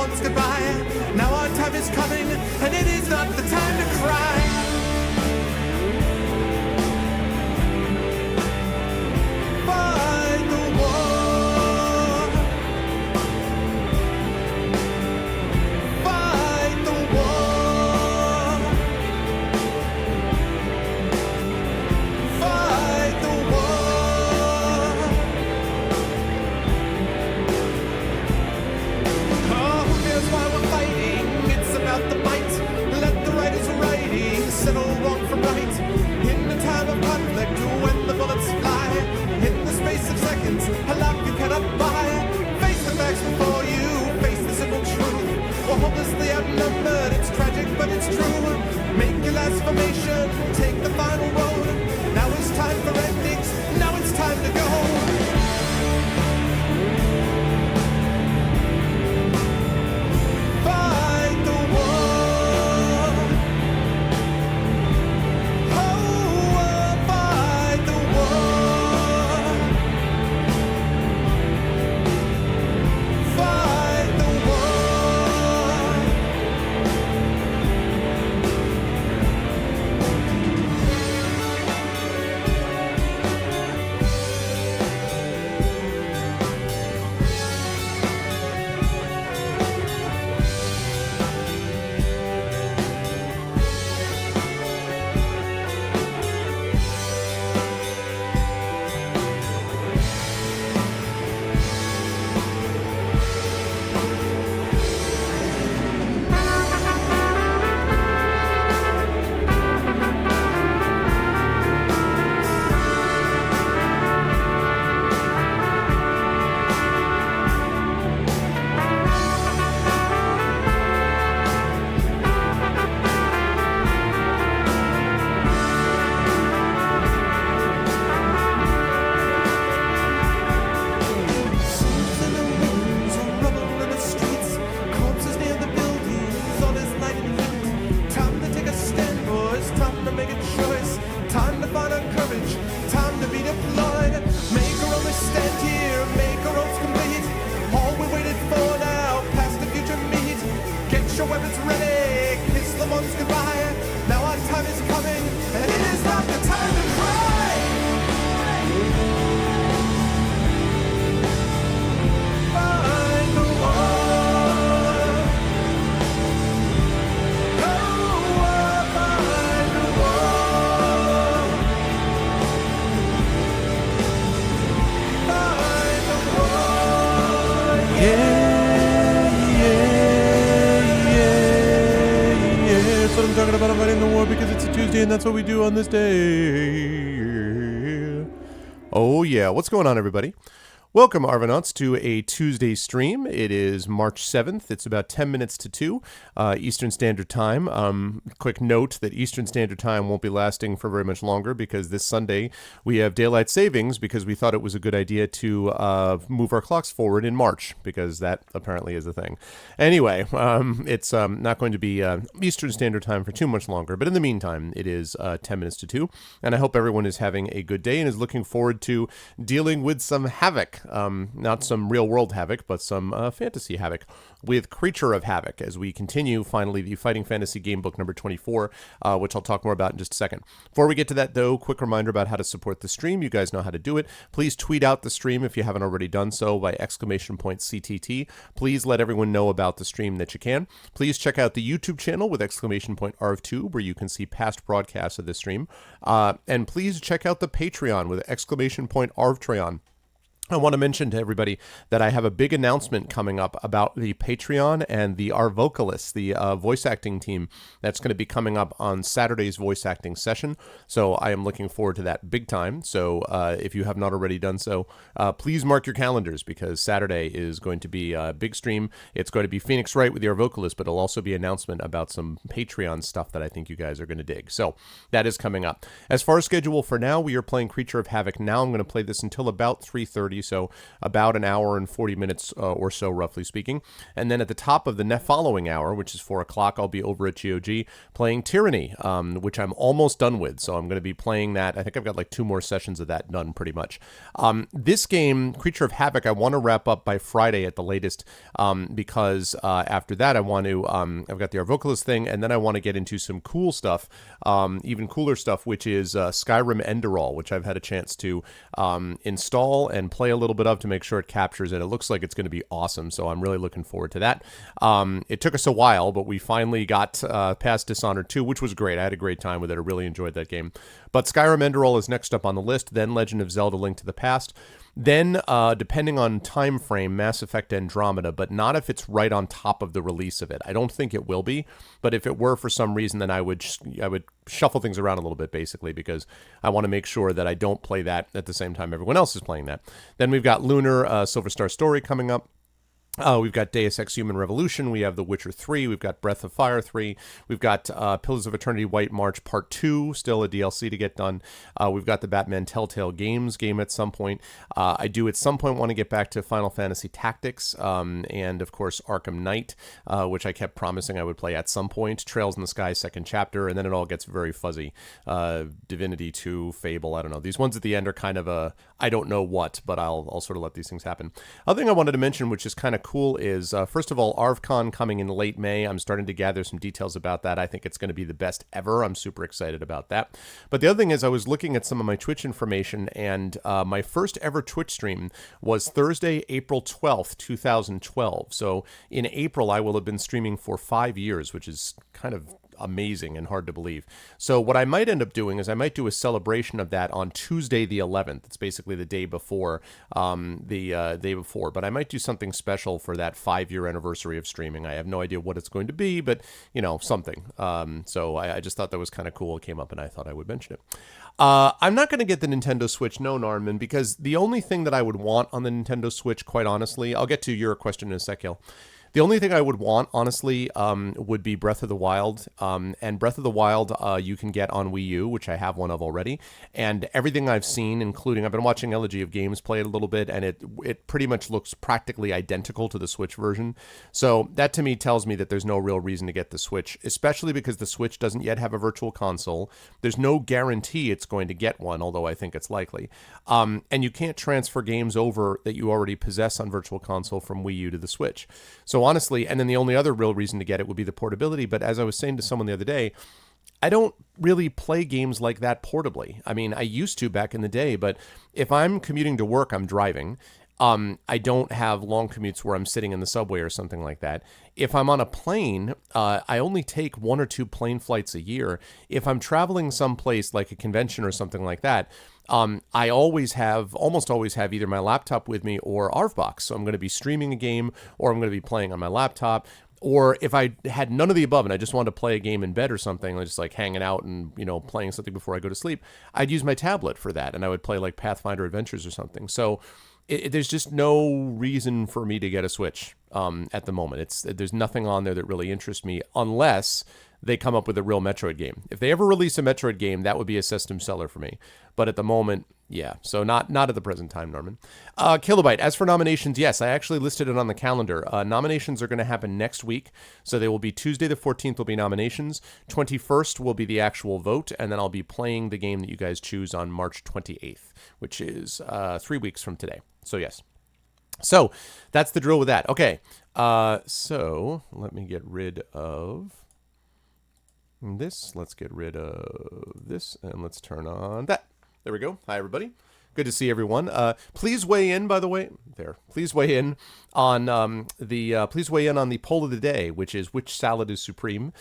once goodbye. Now our time is coming, and it is not the time to cry. Fight the war. Fight the war. Fight the war. Oh, here's why we're fighting. It's about the might. Let the righters righting settle wrong from right. In a time of conflict, when the bullets fly, in the space of seconds, a life you cannot buy. Face the facts before you, face the simple truth. We're hopelessly outnumbered, it's tragic but it's true. Make your last formation, take the final road. Now it's time for endings, now it's time to go. Fight the war. Oh, fight the war. Fight the war. And that's what we do on this day. Oh yeah, what's going on, everybody? Welcome, Arvanauts, to a Tuesday stream. It is March 7th. It's about 10 minutes to 2 Eastern Standard Time. Quick note that Eastern Standard Time won't be lasting for very much longer because this Sunday we have daylight savings because we thought it was a good idea to move our clocks forward in March because that apparently is a thing. Anyway, it's not going to be Eastern Standard Time for too much longer, but in the meantime, it is 10 minutes to 2, and I hope everyone is having a good day and is looking forward to dealing with some Havoc. Not some real-world Havoc, but some fantasy Havoc with Creature of Havoc as we continue, finally, the Fighting Fantasy Gamebook number 24, which I'll talk more about in just a second. Before we get to that, though, quick reminder about how to support the stream. You guys know how to do it. Please tweet out the stream if you haven't already done so by !CTT. Please let everyone know about the stream that you can. Please check out the YouTube channel with !ARV2, where you can see past broadcasts of the stream. And please check out the Patreon with !ARVTreon. I want to mention to everybody that I have a big announcement coming up about the Patreon and the Our Vocalists, the voice acting team that's going to be coming up on Saturday's voice acting session. So I am looking forward to that big time. So if you have not already done so, please mark your calendars because Saturday is going to be a big stream. It's going to be Phoenix Wright with the Our Vocalists, but it'll also be an announcement about some Patreon stuff that I think you guys are going to dig. So that is coming up. As far as schedule for now, we are playing Creature of Havoc now. I'm going to play this until about 3:30. so about an hour and 40 minutes or so, roughly speaking. And then at the top of the following hour, which is 4 o'clock, I'll be over at GOG playing Tyranny, which I'm almost done with. So I'm going to be playing that. I think I've got like 2 more sessions of that done pretty much. This game, Creature of Havoc, I want to wrap up by Friday at the latest, because after that I want to, I've got the Arvocalist thing, and then I want to get into some cool stuff, even cooler stuff, which is Skyrim Enderall, which I've had a chance to install and play a little bit of to make sure it captures it. It looks like it's going to be awesome, so I'm really looking forward to that. It took us a while, but we finally got past Dishonored 2, which was great. I had a great time with it. I really enjoyed that game. But Skyrim Enderall is next up on the list, then Legend of Zelda Link to the Past. Then, depending on time frame, Mass Effect Andromeda, but not if it's right on top of the release of it. I don't think it will be, but if it were for some reason, then I would shuffle things around a little bit, basically, because I want to make sure that I don't play that at the same time everyone else is playing that. Then we've got Lunar, Silver Star Story coming up. We've got Deus Ex Human Revolution, we have The Witcher 3, we've got Breath of Fire 3, we've got Pillars of Eternity White March Part 2, still a DLC to get done. We've got the Batman Telltale Games game at some point. I do at some point want to get back to Final Fantasy Tactics, and of course Arkham Knight, which I kept promising I would play at some point. Trails in the Sky second chapter, and then it all gets very fuzzy. Divinity 2, Fable, I don't know. These ones at the end are kind of a, I don't know what, but I'll sort of let these things happen. Other thing I wanted to mention, which is kind of cool, is first of all, ArvCon coming in late May. I'm starting to gather some details about that. I think it's going to be the best ever. I'm super excited about that. But the other thing is, I was looking at some of my Twitch information, and my first ever Twitch stream was Thursday, April 12th, 2012. So in April, I will have been streaming for 5 years, which is kind of amazing and hard to believe. So what I might end up doing is I might do a celebration of that on Tuesday the 11th. It's basically the day before, but I might do something special for that 5-year anniversary of streaming. I have no idea what it's going to be, but something. So I just thought that was kind of cool. It came up and I thought I would mention it. I'm not going to get the Nintendo Switch, no, Narman, because the only thing that I would want on the Nintendo Switch, quite honestly, I'll get to your question in a sec, Hill. The only thing I would want, honestly, would be Breath of the Wild. And Breath of the Wild you can get on Wii U, which I have one of already. And everything I've seen, including, I've been watching Elegy of Games play it a little bit, and it pretty much looks practically identical to the Switch version. So that to me tells me that there's no real reason to get the Switch, especially because the Switch doesn't yet have a virtual console. There's no guarantee it's going to get one, although I think it's likely. And you can't transfer games over that you already possess on virtual console from Wii U to the Switch. So honestly, and then the only other real reason to get it would be the portability. But as I was saying to someone the other day, I don't really play games like that portably. I mean, I used to back in the day, but if I'm commuting to work, I'm driving. I don't have long commutes where I'm sitting in the subway or something like that. If I'm on a plane, I only take 1 or 2 plane flights a year. If I'm traveling someplace like a convention or something like that, I almost always have either my laptop with me or ArvBox. So I'm going to be streaming a game, or I'm going to be playing on my laptop. Or if I had none of the above and I just wanted to play a game in bed or something, just like hanging out and, playing something before I go to sleep, I'd use my tablet for that, and I would play like Pathfinder Adventures or something. So there's just no reason for me to get a Switch at the moment. There's nothing on there that really interests me, unless they come up with a real Metroid game. If they ever release a Metroid game, that would be a system seller for me. But at the moment, yeah. So not at the present time, Norman. Kilobyte, as for nominations, yes, I actually listed it on the calendar. Nominations are going to happen next week. So they will be Tuesday the 14th will be nominations. 21st will be the actual vote. And then I'll be playing the game that you guys choose on March 28th, which is 3 weeks from today. So yes. So that's the drill with that. Okay. So let me get rid of this. Let's get rid of this, and let's turn on that. There we go. Hi, everybody. Good to see everyone. Please weigh in, by the way. Please weigh in on the poll of the day, which is which salad is supreme.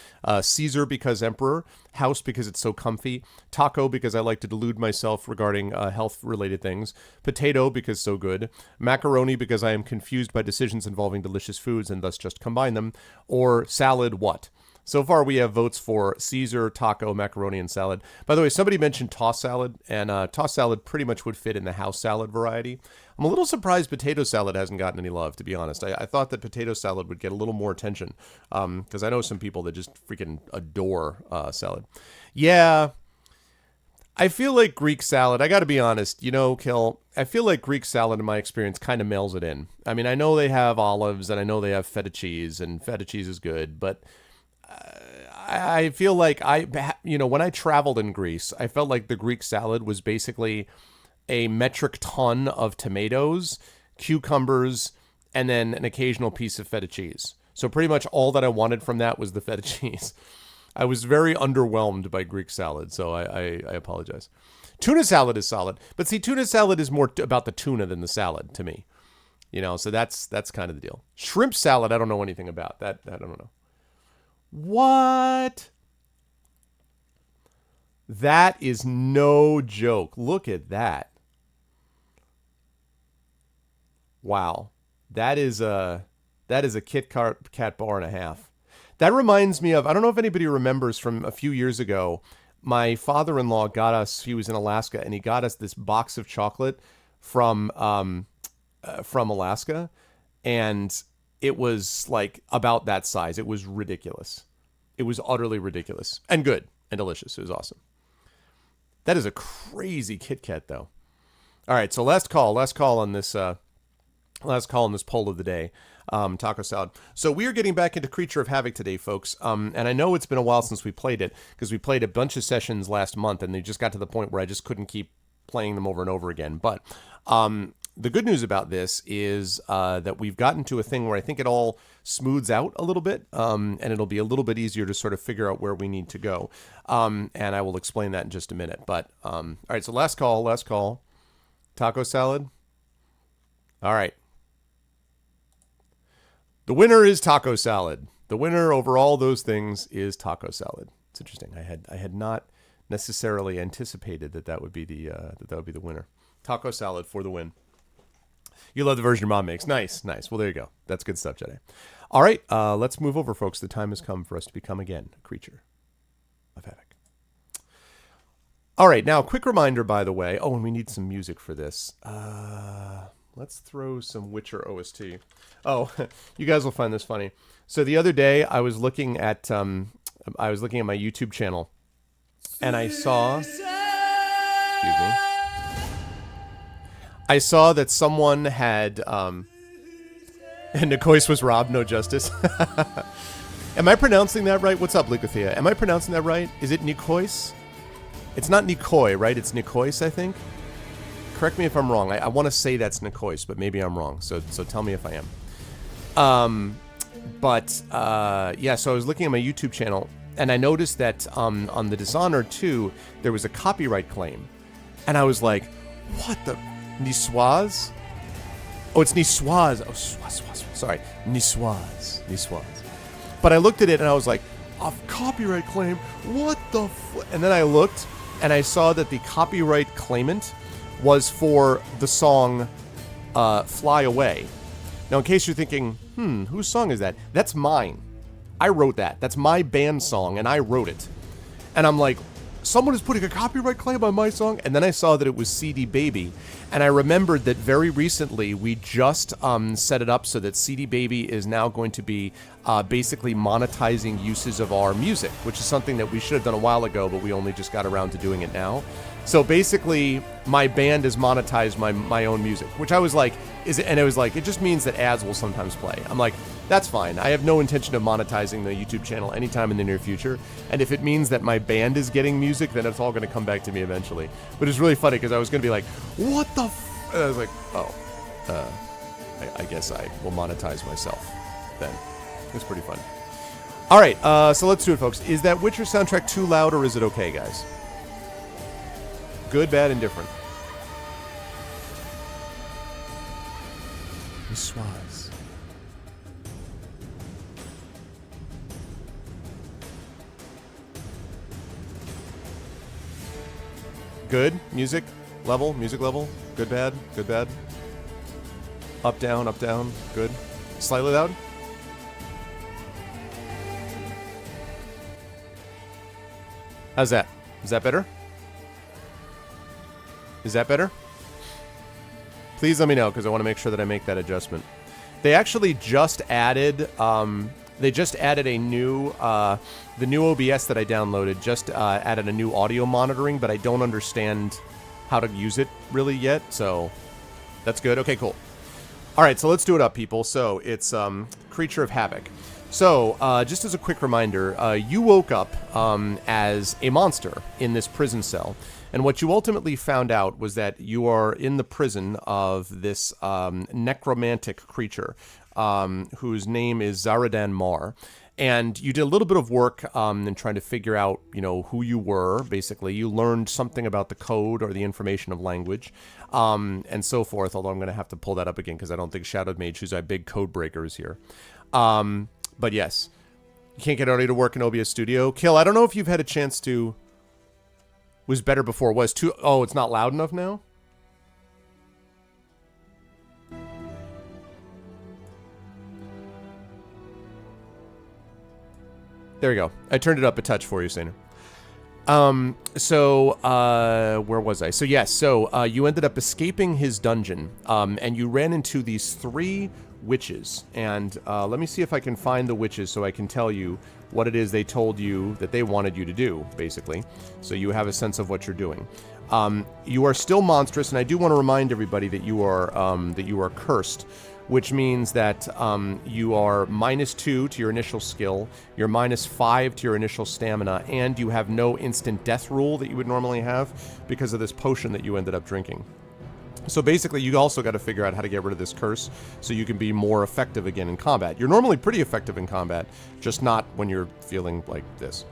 Caesar because emperor, house because it's so comfy, taco because I like to delude myself regarding health-related things, potato because so good, macaroni because I am confused by decisions involving delicious foods and thus just combine them, or salad what? So far, we have votes for Caesar, taco, macaroni, and salad. By the way, somebody mentioned tossed salad, and tossed salad pretty much would fit in the house salad variety. I'm a little surprised potato salad hasn't gotten any love, to be honest. I thought that potato salad would get a little more attention, because I know some people that just freaking adore salad. Yeah, I feel like Greek salad, I got to be honest, Kill, I feel like Greek salad, in my experience, kind of mails it in. I mean, I know they have olives, and I know they have feta cheese, and feta cheese is good, but I feel like when I traveled in Greece, I felt like the Greek salad was basically a metric ton of tomatoes, cucumbers, and then an occasional piece of feta cheese. So pretty much all that I wanted from that was the feta cheese. I was very underwhelmed by Greek salad, so I apologize. Tuna salad is solid, but see, tuna salad is more about the tuna than the salad to me. So that's kind of the deal. Shrimp salad, I don't know anything about. That I don't know. What? That is no joke. Look at that. Wow. That is a Kit Kat bar and a half. That reminds me of, I don't know if anybody remembers from a few years ago, my father-in-law got us, he was in Alaska, and he got us this box of chocolate from Alaska, and it was like about that size. It was ridiculous. It was utterly ridiculous and good and delicious. It was awesome. That is a crazy Kit Kat, though. All right, so last call on this poll of the day. Taco salad. So we are getting back into Creature of Havoc today, folks. And I know it's been a while since we played it because we played a bunch of sessions last month, and they just got to the point where I just couldn't keep playing them over and over again. But the good news about this is that we've gotten to a thing where I think it all smooths out a little bit, and it'll be a little bit easier to sort of figure out where we need to go. And I will explain that in just a minute. But all right, so last call. Taco salad. All right. The winner is taco salad. The winner over all those things is taco salad. It's interesting. I had not necessarily anticipated that would be the winner. Taco salad for the win. You love the version your mom makes. Nice. Well, there you go. That's good stuff, Jedi. All right, let's move over, folks. The time has come for us to become again a creature of havoc. All right, now a quick reminder, by the way. Oh, and we need some music for this. Let's throw some Witcher OST. Oh, you guys will find this funny. So the other day, I was looking at my YouTube channel, and I saw. Excuse me. I saw that someone had. And Nicois was robbed, no justice. Am I pronouncing that right? What's up, Leucothea? Am I pronouncing that right? Is it Nicois? It's not Nikoi, right? It's Nicois, I think. Correct me if I'm wrong. I want to say that's Nicois, but maybe I'm wrong. So tell me if I am. Yeah, so I was looking at my YouTube channel, and I noticed that on the Dishonored 2, there was a copyright claim. And I was like, what the? Niçoise? Oh, it's Niçoise. Oh, sorry. Niçoise. But I looked at it, and I was like, a copyright claim? What the And then I looked, and I saw that the copyright claimant was for the song Fly Away. Now, in case you're thinking, whose song is that? That's mine. I wrote that. That's my band song, and I wrote it. And I'm like, someone is putting a copyright claim on my song? And then I saw that it was CD Baby, and I remembered that very recently we just set it up so that CD Baby is now going to be basically monetizing uses of our music, which is something that we should have done a while ago, but we only just got around to doing it now. So basically, my band has monetized my own music, which I was like, and it was like, it just means that ads will sometimes play. I'm like, that's fine. I have no intention of monetizing the YouTube channel anytime in the near future. And if it means that my band is getting music, then it's all going to come back to me eventually. But it's really funny because I was going to be like, what the and I was like, I guess I will monetize myself then. It's pretty fun. All right, so let's do it, folks. Is that Witcher soundtrack too loud, or is it okay, guys? Good, bad, indifferent. Niçoise. Good. Music level. Good, bad. Up, down. Good. Slightly loud. How's that? Is that better? Is that better? Please let me know, because I want to make sure that I make that adjustment. They actually just added, a new, the new OBS that I downloaded just added a new audio monitoring, but I don't understand how to use it really yet, so that's good. Okay, cool. All right, so let's do it up, people. So it's Creature of Havoc. So just as a quick reminder, you woke up as a monster in this prison cell. And what you ultimately found out was that you are in the prison of this necromantic creature whose name is Zaradan Mar. And you did a little bit of work in trying to figure out, who you were, basically. You learned something about the code or the information of language and so forth, although I'm going to have to pull that up again because I don't think Shadowed Mage, who's our big code breaker, is here. But yes, you can't get Arnie to work in OBS Studio. Kill, I don't know if you've had a chance to... Was better before. Was too... Oh, it's not loud enough now? There we go. I turned it up a touch for you, Sainer. Where was I? So, yes, you ended up escaping his dungeon, and you ran into these 3 witches. And let me see if I can find the witches so I can tell you what it is they told you that they wanted you to do, basically. So you have a sense of what you're doing. You are still monstrous, and I do want to remind everybody that you are cursed, which means that you are -2 to your initial skill, you're -5 to your initial stamina, and you have no instant death rule that you would normally have because of this potion that you ended up drinking. So basically, you also got to figure out how to get rid of this curse so you can be more effective again in combat. You're normally pretty effective in combat, just not when you're feeling like this.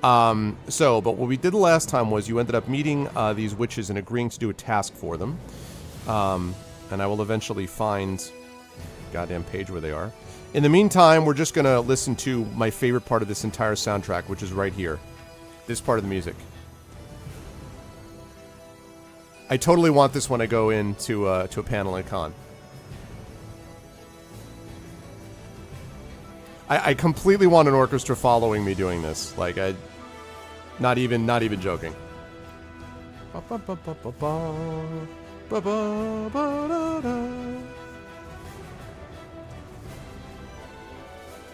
But what we did the last time was you ended up meeting these witches and agreeing to do a task for them. And I will eventually find... goddamn page where they are. In the meantime, we're just gonna listen to my favorite part of this entire soundtrack, which is right here. This part of the music. I totally want this when I go into to a panel at con. I completely want an orchestra following me doing this. Like, not even joking.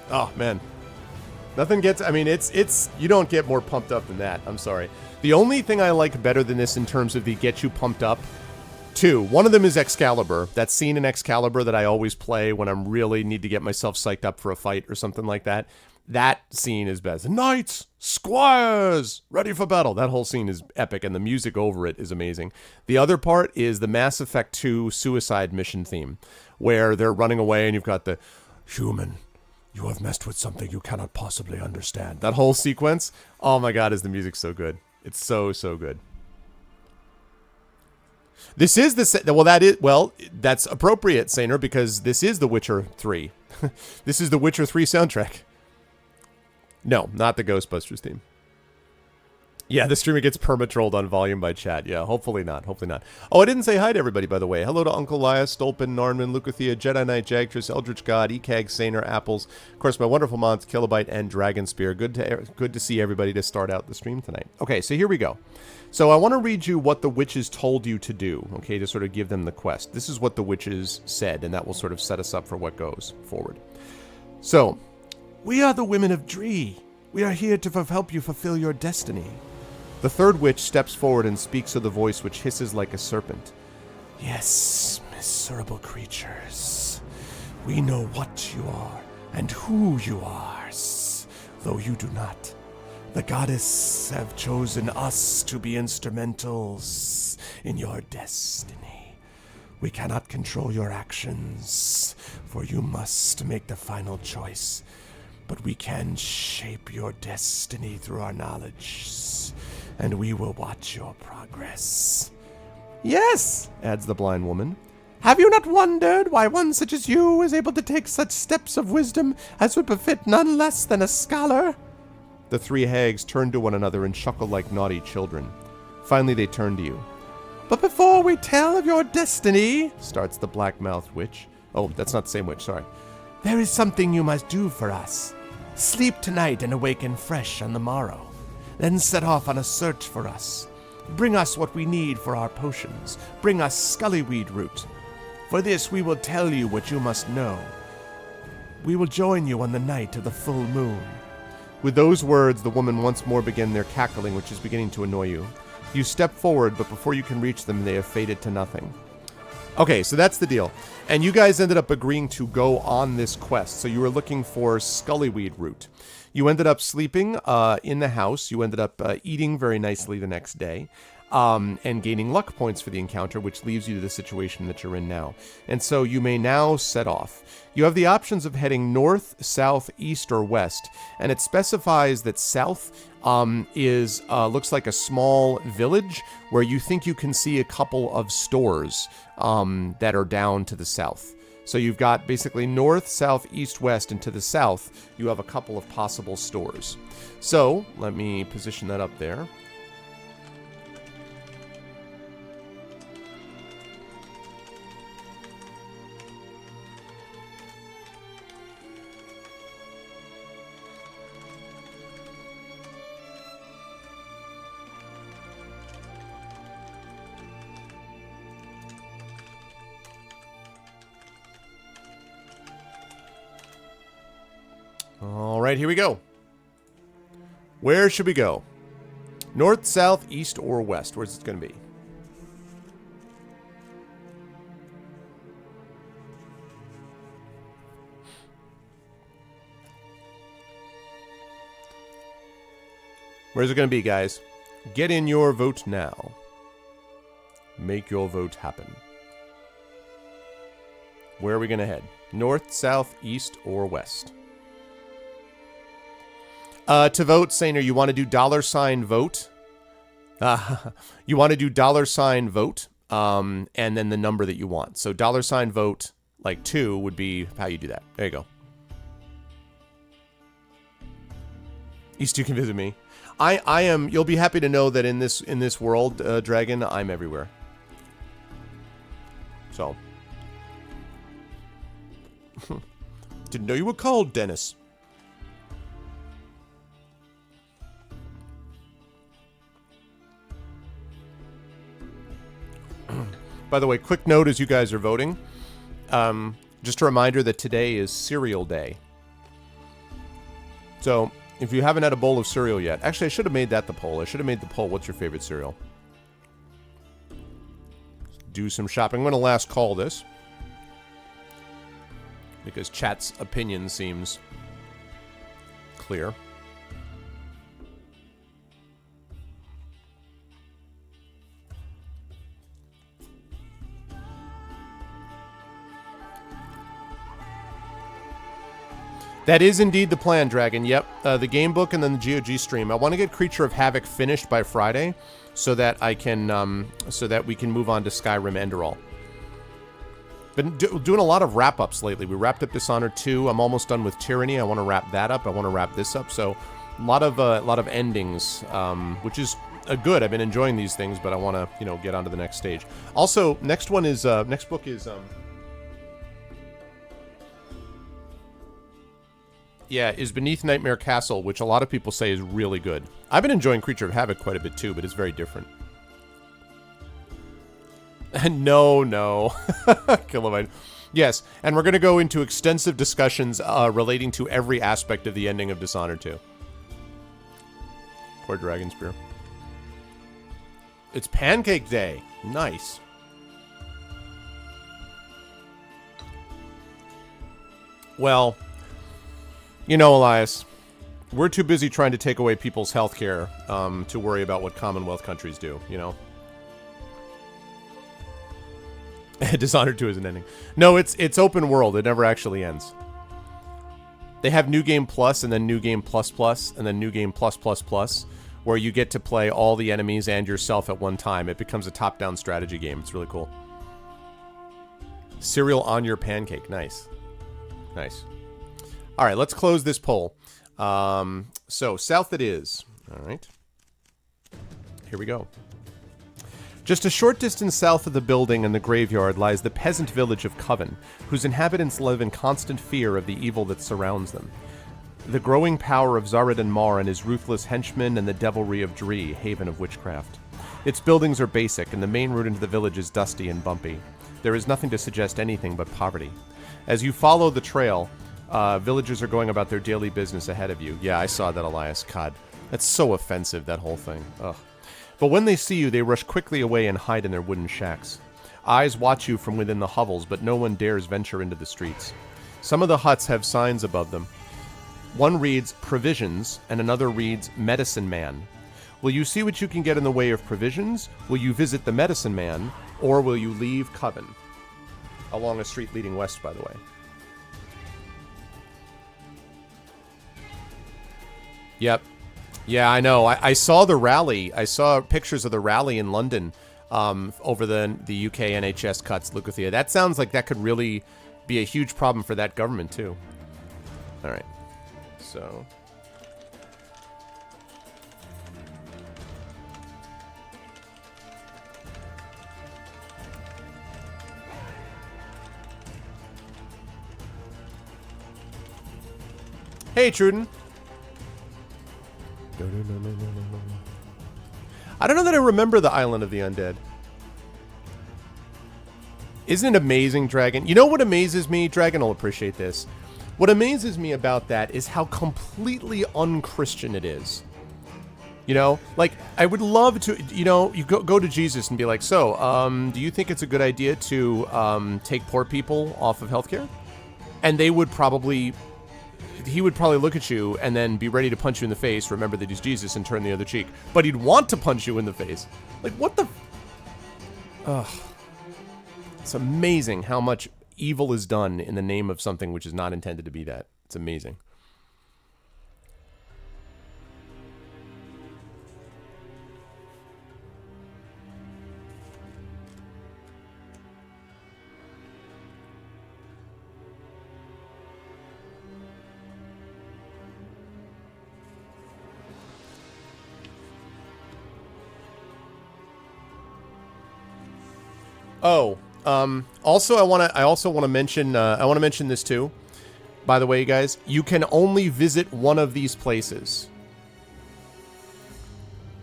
Oh, man. Nothing gets... I mean, it's... You don't get more pumped up than that. I'm sorry. The only thing I like better than this in terms of the get you pumped up... 2. One of them is Excalibur. That scene in Excalibur that I always play when I really need to get myself psyched up for a fight or something like that. That scene is best. Knights! Squires! Ready for battle! That whole scene is epic, and the music over it is amazing. The other part is the Mass Effect 2 suicide mission theme, where they're running away and you've got the... Human... You have messed with something you cannot possibly understand. That whole sequence, oh my god, is the music so good. It's so, so good. This is the... that's appropriate, Sainer, because this is The Witcher 3. This is The Witcher 3 soundtrack. No, not the Ghostbusters theme. Yeah, the streamer gets perma-trolled on volume by chat. Yeah, hopefully not. Hopefully not. Oh, I didn't say hi to everybody, by the way. Hello to Uncle Lias, Stolpen, Narnman, Lucathea, Jedi Knight, Jagtress, Eldritch God, Ekag, Sainer, Apples. Of course, my wonderful mods, Kilobyte and Dragonspear. Good to see everybody to start out the stream tonight. Okay, so here we go. So I want to read you what the witches told you to do, okay, to sort of give them the quest. This is what the witches said, and that will sort of set us up for what goes forward. So, we are the women of Dree. We are here to help you fulfill your destiny. The third witch steps forward and speaks with a voice which hisses like a serpent. Yes, miserable creatures. We know what you are and who you are, though you do not. The goddess have chosen us to be instrumentals in your destiny. We cannot control your actions, for you must make the final choice. But we can shape your destiny through our knowledge, and we will watch your progress. Yes, adds the blind woman. Have you not wondered why one such as you is able to take such steps of wisdom as would befit none less than a scholar? The 3 hags turn to one another and chuckle like naughty children. Finally, they turn to you. But before we tell of your destiny, starts the black-mouthed witch. Oh, that's not the same witch, sorry. There is something you must do for us. Sleep tonight and awaken fresh on the morrow. Then set off on a search for us. Bring us what we need for our potions. Bring us scullyweed root. For this we will tell you what you must know. We will join you on the night of the full moon. With those words, the woman once more began their cackling, which is beginning to annoy you. You step forward, but before you can reach them, they have faded to nothing. Okay, so that's the deal. And you guys ended up agreeing to go on this quest. So you were looking for Scullyweed Root. You ended up sleeping in the house. You ended up eating very nicely the next day. And gaining luck points for the encounter, which leaves you to the situation that you're in now. And so you may now set off. You have the options of heading north, south, east, or west, and it specifies that south looks like a small village where you think you can see a couple of stores that are down to the south. So you've got basically north, south, east, west, and to the south, you have a couple of possible stores. So let me position that up there. All right, here we go. Where should we go? North, south, east, or west? Where's it going to be? Where's it going to be, guys? Get in your vote now. Make your vote happen. Where are we going to head? North, south, east, or west? To vote, Sainer, you want to do $vote. You want to do $vote, and then the number that you want. So $vote, like 2, would be how you do that. There you go. East, you can visit me. I am. You'll be happy to know that in this world, Dragon, I'm everywhere. So, didn't know you were called Dennis. By the way, quick note as you guys are voting. Just a reminder that today is cereal day. So, if you haven't had a bowl of cereal yet... Actually, I should have made that the poll. I should have made the poll, what's your favorite cereal? Do some shopping. I'm going to last call this. Because chat's opinion seems clear. That is indeed the plan, Dragon. Yep, the game book and then the GOG stream. I want to get Creature of Havoc finished by Friday, so that I can, so that we can move on to Skyrim Enderall. Been doing a lot of wrap-ups lately. We wrapped up Dishonored 2. I'm almost done with Tyranny. I want to wrap that up. I want to wrap this up. So, a lot of endings, which is good. I've been enjoying these things, but I want to, get on to the next stage. Also, next book is. Yeah, is Beneath Nightmare Castle, which a lot of people say is really good. I've been enjoying Creature of Havoc quite a bit too, but it's very different. No. Kilobyte. Yes, and we're going to go into extensive discussions relating to every aspect of the ending of Dishonored 2. Poor Dragon Spear. It's Pancake Day. Nice. Well... Elias, we're too busy trying to take away people's health care to worry about what Commonwealth countries do, Dishonored 2 isn't ending. No, it's open world. It never actually ends. They have New Game Plus and then New Game Plus Plus and then New Game Plus Plus Plus, where you get to play all the enemies and yourself at one time. It becomes a top-down strategy game. It's really cool. Cereal on your pancake. Nice. Nice. All right, let's close this poll. So, south it is. All right. Here we go. Just a short distance south of the building and the graveyard lies the peasant village of Coven, whose inhabitants live in constant fear of the evil that surrounds them. The growing power of Zaradan Mar and his ruthless henchmen and the devilry of Dree, haven of witchcraft. Its buildings are basic, and the main route into the village is dusty and bumpy. There is nothing to suggest anything but poverty. As you follow the trail... villagers are going about their daily business ahead of you. Yeah, I saw that, Elias. God, that's so offensive, that whole thing. Ugh. But when they see you, they rush quickly away and hide in their wooden shacks. Eyes watch you from within the hovels, but no one dares venture into the streets. Some of the huts have signs above them. One reads provisions, and another reads medicine man. Will you see what you can get in the way of provisions? Will you visit the medicine man? Or will you leave Coven? Along a street leading west, by the way. Yep. Yeah, I know. I saw the rally. I saw pictures of the rally in London over the UK NHS cuts, Lucathea. That sounds like that could really be a huge problem for that government, too. All right. So... Hey, Truden. I don't know that I remember the Island of the Undead. Isn't it amazing, Dragon? You know what amazes me? Dragon will appreciate this. What amazes me about that is how completely un-Christian it is. You know? Like, I would love to, you know, you go to Jesus and be like, so, do you think it's a good idea to take poor people off of healthcare? And they would probably... He would probably look at you and then be ready to punch you in the face, remember that he's Jesus, and turn the other cheek. But he'd want to punch you in the face. Like, what the... Ugh. It's amazing how much evil is done in the name of something which is not intended to be that. It's amazing. Oh, also I also want to mention this too. By the way, guys, you can only visit one of these places.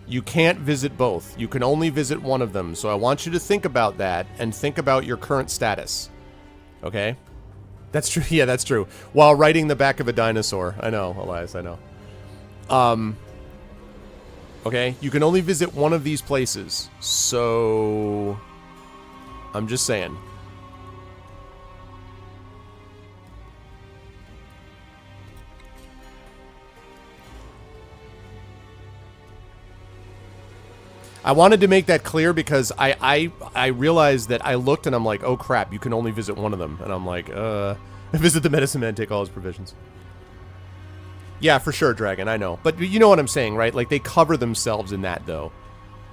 You can't visit both. You can only visit one of them. So I want you to think about that and think about your current status. Okay? That's true. Yeah, that's true. While riding the back of a dinosaur. I know, Elias, I know. Okay, you can only visit one of these places. So... I'm just saying. I wanted to make that clear because I realized that I looked and I'm like, oh crap, you can only visit one of them. And I'm like, visit the medicine man, take all his provisions. Yeah, for sure, Dragon, I know. But you know what I'm saying, right? Like, they cover themselves in that, though.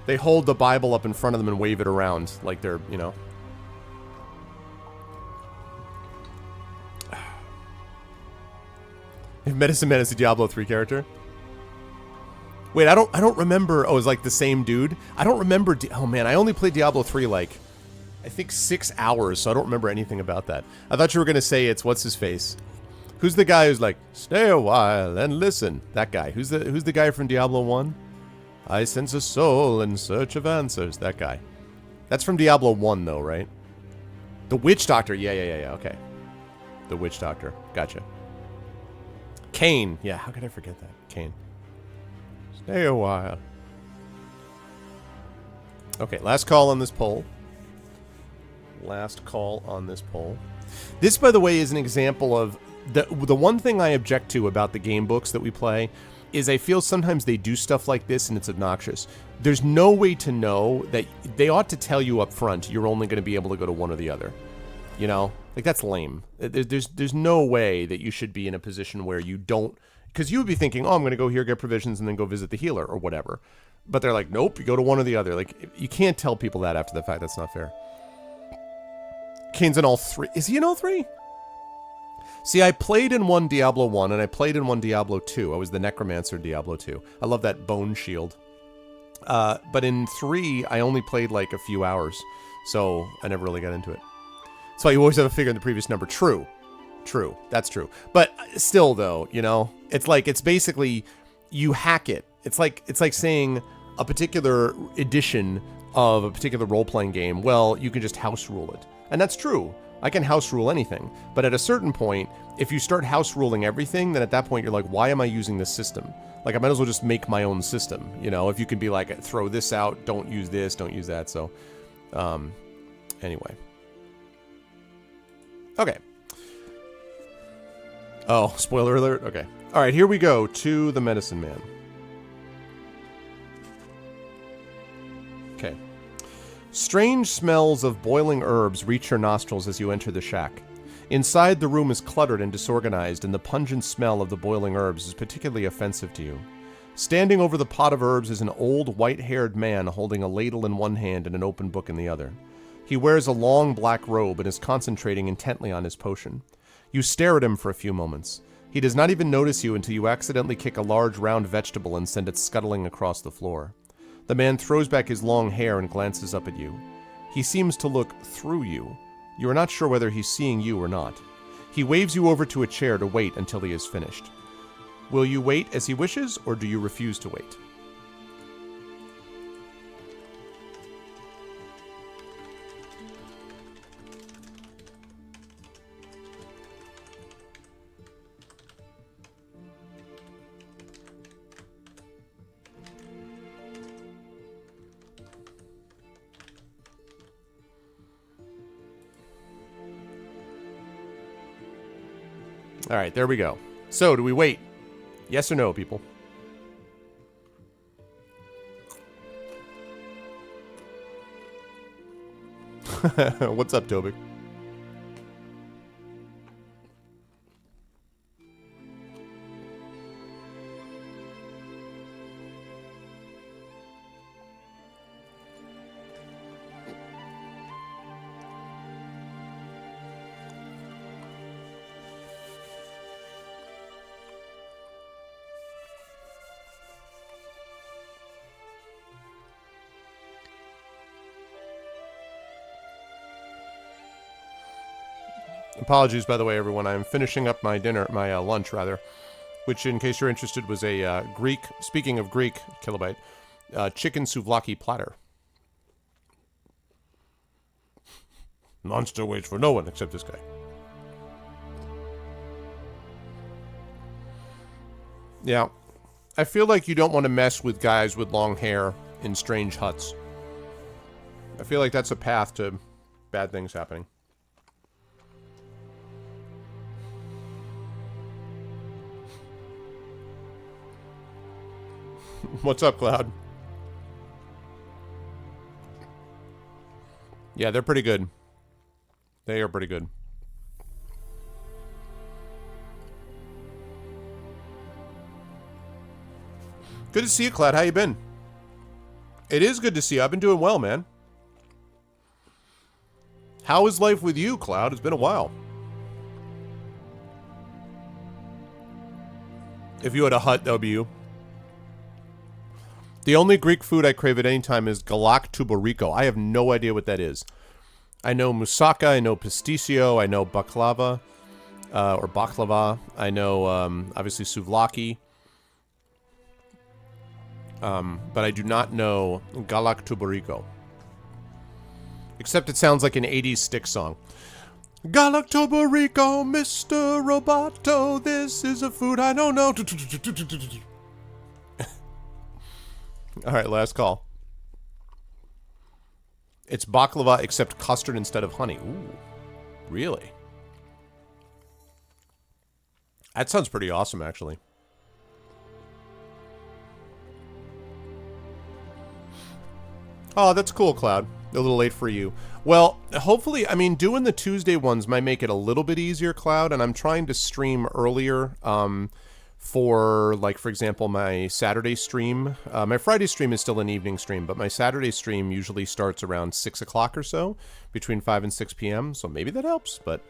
They hold the Bible up in front of them and wave it around like they're, you know... If Medicine Man is a Diablo 3 character? Wait, I don't remember. Oh, it's like the same dude? I don't remember. Oh, man, I only played Diablo 3 like, I think 6 hours, so I don't remember anything about that. I thought you were going to say it's what's-his-face. Who's the guy who's like, stay a while and listen? That guy. Who's the guy from Diablo 1? I sense a soul in search of answers. That guy. That's from Diablo 1, though, right? The Witch Doctor. Yeah, okay. The Witch Doctor. Gotcha. Cain. Yeah, how could I forget that? Cain. Stay a while. Okay, last call on this poll. Last call on this poll. This, by the way, is an example of... The one thing I object to about the game books that we play is I feel sometimes they do stuff like this and it's obnoxious. There's no way to know that... They ought to tell you up front you're only going to be able to go to one or the other. You know? Like, that's lame. There's no way that you should be in a position where you don't... Because you would be thinking, oh, I'm going to go here, get provisions, and then go visit the healer, or whatever. But they're like, nope, you go to one or the other. Like, you can't tell people that after the fact. That's not fair. Kane's in all three. Is he in all three? See, I played in one Diablo 1, and I played in one Diablo 2. I was the Necromancer Diablo 2. I love that bone shield. But in 3, I only played, like, a few hours. So, I never really got into it. So you always have a figure in the previous number. True. True. That's true. But still, though, you know, it's like, it's basically, you hack it. It's like saying a particular edition of a particular role-playing game, well, you can just house rule it. And that's true. I can house rule anything. But at a certain point, if you start house ruling everything, then at that point you're like, why am I using this system? Like, I might as well just make my own system. You know, if you can be like, throw this out, don't use this, don't use that. So, anyway. Okay. Oh, spoiler alert? Okay. All right, here we go to the Medicine Man. Okay. Strange smells of boiling herbs reach your nostrils as you enter the shack. Inside, the room is cluttered and disorganized, and the pungent smell of the boiling herbs is particularly offensive to you. Standing over the pot of herbs is an old, white-haired man holding a ladle in one hand and an open book in the other. He wears a long black robe and is concentrating intently on his potion. You stare at him for a few moments. He does not even notice you until you accidentally kick a large round vegetable and send it scuttling across the floor. The man throws back his long hair and glances up at you. He seems to look through you. You are not sure whether he's seeing you or not. He waves you over to a chair to wait until he is finished. Will you wait as he wishes, or do you refuse to wait? All right, there we go. So, do we wait? Yes or no, people? What's up, Tobik? Apologies, by the way, everyone. I'm finishing up my dinner, my lunch, rather, which, in case you're interested, was a Greek, speaking of Greek, kilobyte, chicken souvlaki platter. Monster waits for no one except this guy. Yeah. I feel like you don't want to mess with guys with long hair in strange huts. I feel like that's a path to bad things happening. What's up, Cloud? Yeah, they're pretty good. They are pretty good. Good to see you, Cloud. How you been? It is good to see you. I've been doing well, man. How is life with you, Cloud? It's been a while. If you had a hut, that would be you. The only Greek food I crave at any time is galaktuboriko. I have no idea what that is. I know moussaka, I know pasticcio, I know baklava, or baklava. I know, obviously, souvlaki. But I do not know galaktuboriko. Except it sounds like an 80s stick song. Galaktuboriko, Mr. Roboto, this is a food I don't know. All right, last call. It's baklava except custard instead of honey. Ooh, really? That sounds pretty awesome, actually. Oh, that's cool, Cloud. A little late for you. Well, hopefully, I mean, doing the Tuesday ones might make it a little bit easier, Cloud, and I'm trying to stream earlier, for, like, for example, my Saturday stream. My Friday stream is still an evening stream, but my Saturday stream usually starts around 6 o'clock or so, between 5 and 6 p.m., so maybe that helps, but...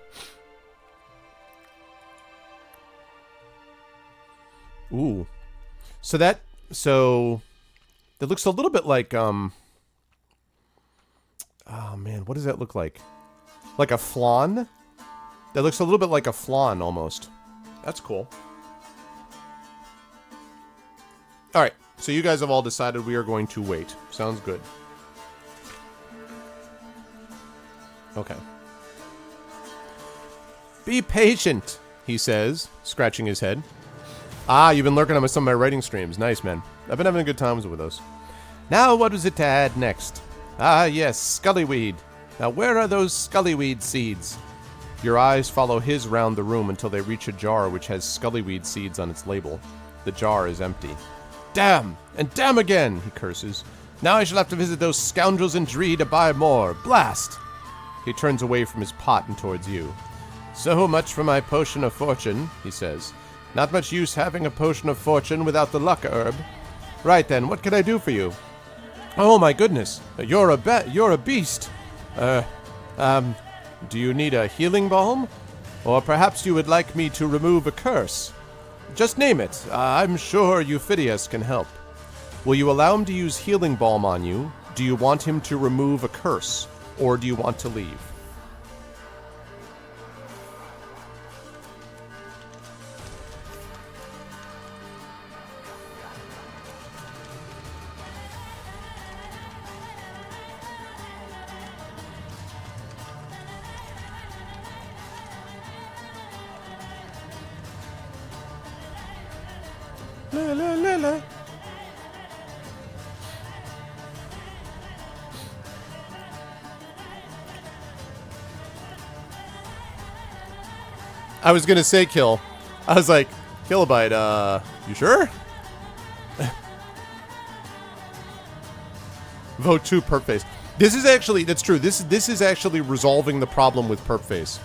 Ooh. So that looks a little bit like, oh, man, what does that look like? Like a flan? That looks a little bit like a flan, almost. That's cool. Alright, so you guys have all decided we are going to wait. Sounds good. Okay. Be patient, he says, scratching his head. Ah, you've been lurking on some of my writing streams. Nice, man. I've been having a good time with those. Now, what was it to add next? Ah, yes, scullyweed. Now, where are those scullyweed seeds? Your eyes follow his round the room until they reach a jar which has scullyweed seeds on its label. The jar is empty. Damn! And damn again! He curses. Now I shall have to visit those scoundrels in Dree to buy more. Blast! He turns away from his pot and towards you. So much for my potion of fortune, he says. Not much use having a potion of fortune without the luck herb. Right then, what can I do for you? Oh my goodness, you're a beast. Do you need a healing balm? Or perhaps you would like me to remove a curse? Just name it. I'm sure Euphidius can help. Will you allow him to use healing balm on you? Do you want him to remove a curse? Or do you want to leave? La, la, la, la. I was gonna say kill. I was like, Kilobyte, you sure? Vote 2 perp face. This is actually, that's true. This is actually resolving the problem with perp face.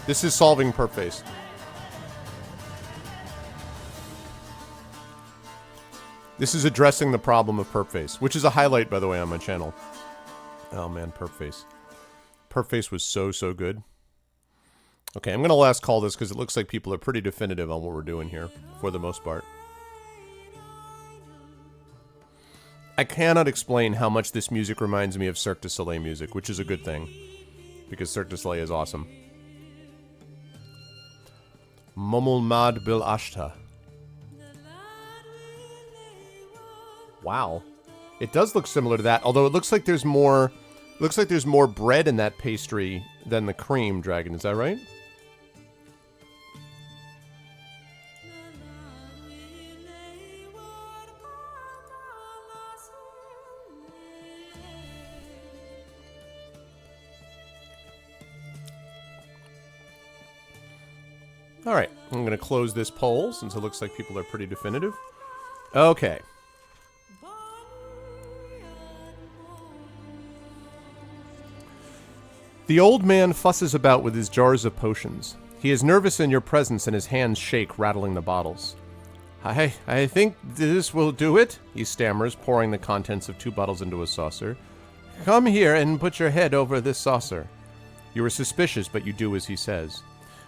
This is solving perp face. This is addressing the problem of perp face, which is a highlight, by the way, on my channel. Oh man, perp face. Perp face was so good. Okay, I'm gonna last call this because it looks like people are pretty definitive on what we're doing here, for the most part. I cannot explain how much this music reminds me of Cirque du Soleil music, which is a good thing, because Cirque du Soleil is awesome. Momul Mad Bil Ashta. Wow. It does look similar to that, although it looks like there's more bread in that pastry than the cream, Dragon. Is that right? Alright, I'm going to close this poll since it looks like people are pretty definitive. Okay. The old man fusses about with his jars of potions. He is nervous in your presence and his hands shake, rattling the bottles. I think this will do it, he stammers, pouring the contents of 2 bottles into a saucer. Come here and put your head over this saucer. You are suspicious, but you do as he says.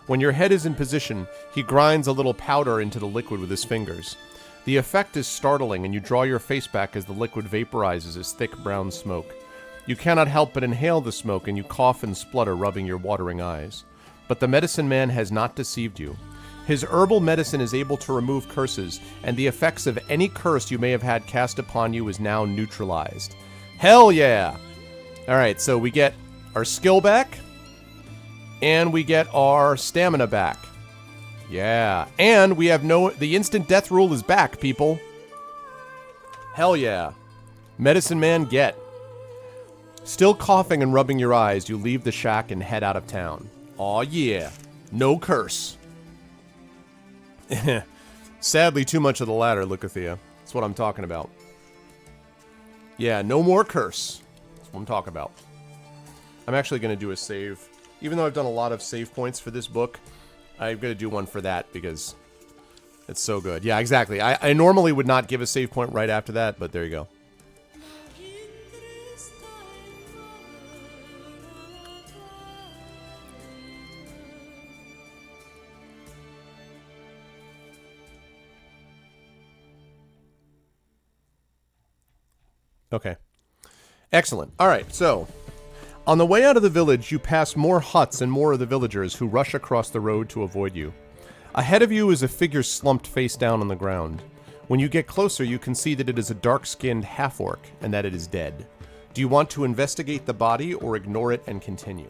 When your head is in position, he grinds a little powder into the liquid with his fingers. The effect is startling, and you draw your face back as the liquid vaporizes as thick brown smoke. You cannot help but inhale the smoke, and you cough and splutter, rubbing your watering eyes. But the medicine man has not deceived you. His herbal medicine is able to remove curses, and the effects of any curse you may have had cast upon you is now neutralized. Hell yeah! Alright, so we get our skill back, and we get our stamina back. Yeah, and we have the instant death rule is back, people. Hell yeah. Medicine man, get. Still coughing and rubbing your eyes, you leave the shack and head out of town. Aw yeah, no curse. Sadly, too much of the latter, Lucathea. That's what I'm talking about. Yeah, no more curse. That's what I'm talking about. I'm actually going to do a save. Even though I've done a lot of save points for this book, I'm going to do one for that because it's so good. Yeah, exactly. I normally would not give a save point right after that, but there you go. Okay. Excellent. All right, so on the way out of the village, you pass more huts and more of the villagers who rush across the road to avoid you. Ahead of you is a figure slumped face down on the ground. When you get closer, you can see that it is a dark-skinned half-orc and that it is dead. Do you want to investigate the body or ignore it and continue?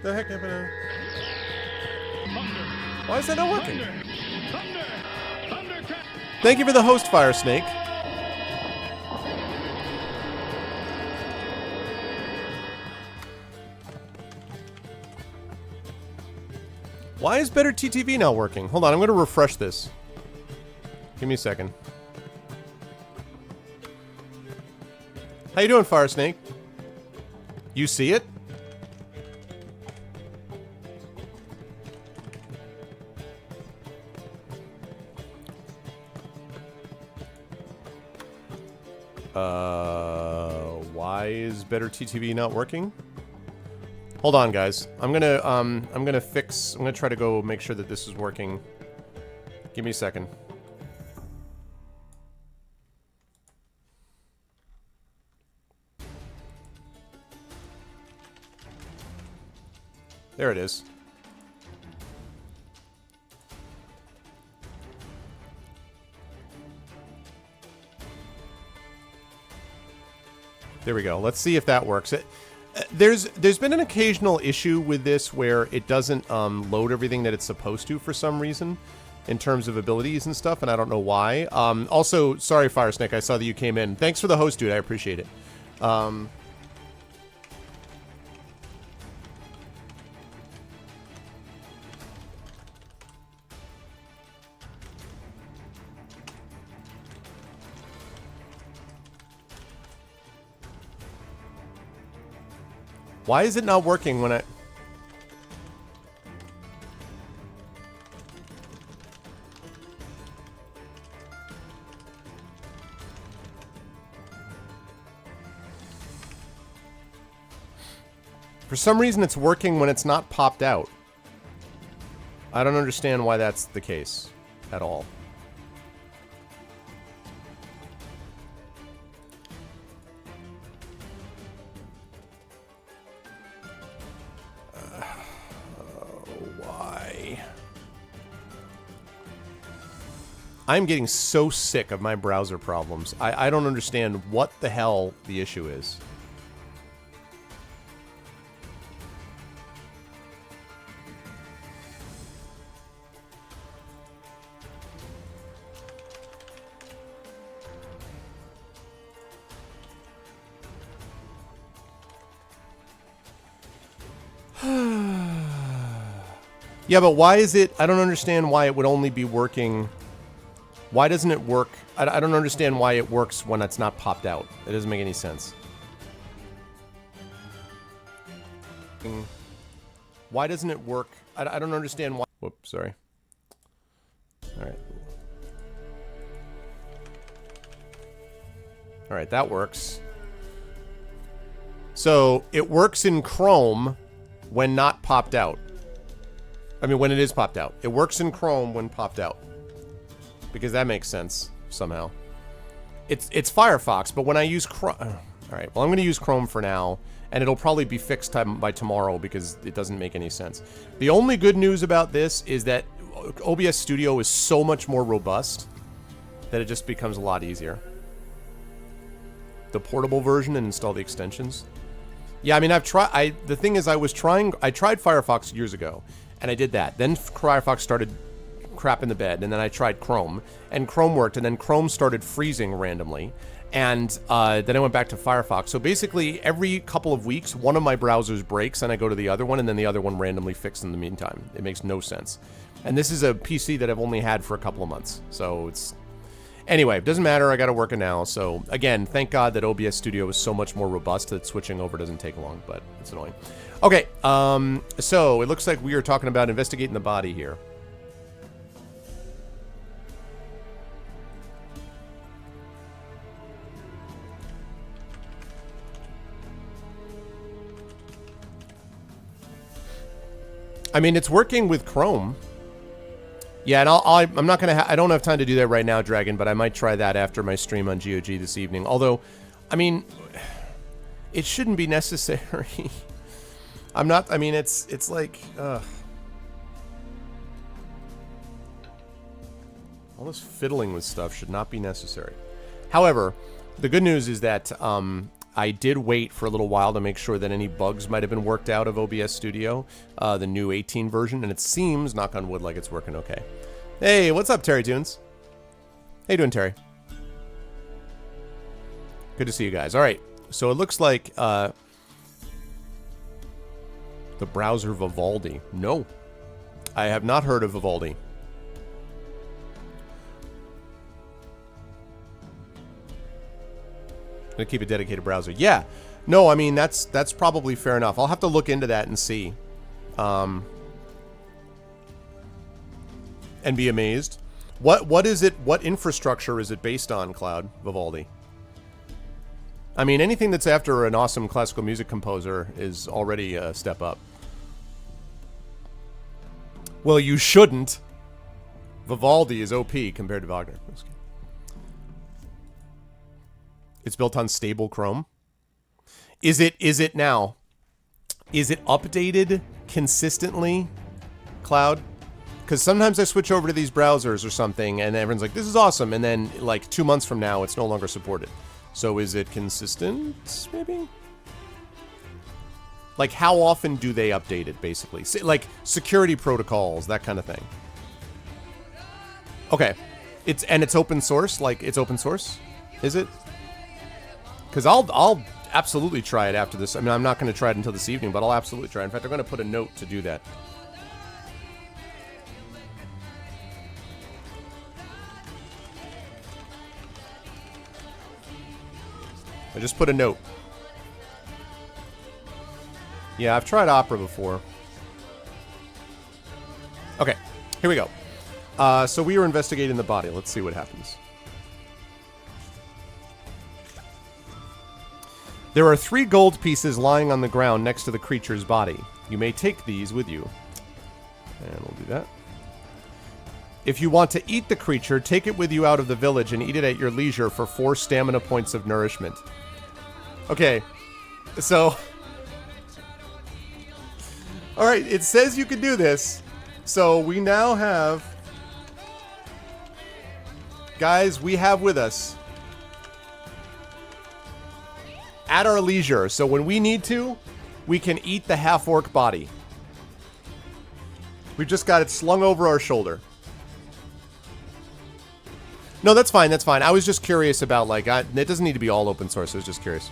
The heck happened? Why is that not working? Thank you for the host, Fire Snake. Why is Better TTV not working? Hold on, I'm going to refresh this. Give me a second. How you doing, Fire Snake? You see it? Why is Better TTV not working? Hold on, guys. I'm gonna try to go make sure that this is working. Give me a second. There it is. There we go. Let's see if that works. There's been an occasional issue with this where it doesn't load everything that it's supposed to for some reason in terms of abilities and stuff, and I don't know why. Also, sorry, Fire Snake, I saw that you came in. Thanks for the host, dude. I appreciate it. Why is it not working when I... For some reason, it's working when it's not popped out. I don't understand why that's the case at all. I'm getting so sick of my browser problems. I don't understand what the hell the issue is. Yeah, but why is it... I don't understand why it would only be working... Why doesn't it work? I don't understand why it works when it's not popped out. It doesn't make any sense. Why doesn't it work? I don't understand why... Whoops, sorry. Alright. Alright, that works. So, it works in Chrome when not popped out. I mean, when it is popped out. It works in Chrome when popped out. Because that makes sense, somehow. It's Firefox, but when I use Chrome... Alright, well, I'm going to use Chrome for now, and it'll probably be fixed by tomorrow because it doesn't make any sense. The only good news about this is that OBS Studio is so much more robust that it just becomes a lot easier. The portable version and install the extensions. Yeah, I mean, I've tried... The thing is, I tried Firefox years ago, and I did that. Then Firefox started... crap in the bed, and then I tried Chrome, and Chrome worked, and then Chrome started freezing randomly, and then I went back to Firefox. So basically, every couple of weeks, one of my browsers breaks, and I go to the other one, and then the other one randomly fixed in the meantime. It makes no sense. And this is a PC that I've only had for a couple of months, so it's... Anyway, it doesn't matter, I got it working now, so again, thank God that OBS Studio is so much more robust that switching over doesn't take long, but it's annoying. Okay, so it looks like we are talking about investigating the body here. I mean, it's working with Chrome. Yeah, and I'm not gonna. I don't have time to do that right now, Dragon. But I might try that after my stream on GOG this evening. Although, I mean, it shouldn't be necessary. I'm not. I mean, it's like. All this fiddling with stuff should not be necessary. However, the good news is that I did wait for a little while to make sure that any bugs might have been worked out of OBS Studio, the new 18 version, and it seems, knock on wood, like it's working okay. Hey, what's up, Terry Tunes? How you doing, Terry? Good to see you guys. All right, so it looks like the browser Vivaldi. No, I have not heard of Vivaldi. Gonna keep a dedicated browser. Yeah. No, I mean, that's probably fair enough. I'll have to look into that and see. And be amazed. What is it? What infrastructure is it based on, Cloud Vivaldi? I mean, anything that's after an awesome classical music composer is already a step up. Well, you shouldn't. Vivaldi is OP compared to Wagner. It's built on stable Chrome. Is it now? Is it updated consistently, Cloud? Because sometimes I switch over to these browsers or something, and everyone's like, this is awesome, and then, like, 2 months from now, it's no longer supported. So is it consistent, maybe? Like, how often do they update it, basically? Like, security protocols, that kind of thing. Okay. It's open source? Like, it's open source? Is it? Because I'll absolutely try it after this. I mean, I'm not going to try it until this evening, but I'll absolutely try it. In fact, I'm going to put a note to do that. I just put a note. Yeah, I've tried Opera before. Okay, here we go. So we are investigating the body. Let's see what happens. There are 3 gold pieces lying on the ground next to the creature's body. You may take these with you. And we'll do that. If you want to eat the creature, take it with you out of the village and eat it at your leisure for 4 stamina points of nourishment. Okay, so... Alright, it says you can do this. So we now have... Guys, we have with us... At our leisure, so when we need to, we can eat the half-orc body. We've just got it slung over our shoulder. No, that's fine, that's fine. I was just curious about, like, it doesn't need to be all open source, I was just curious.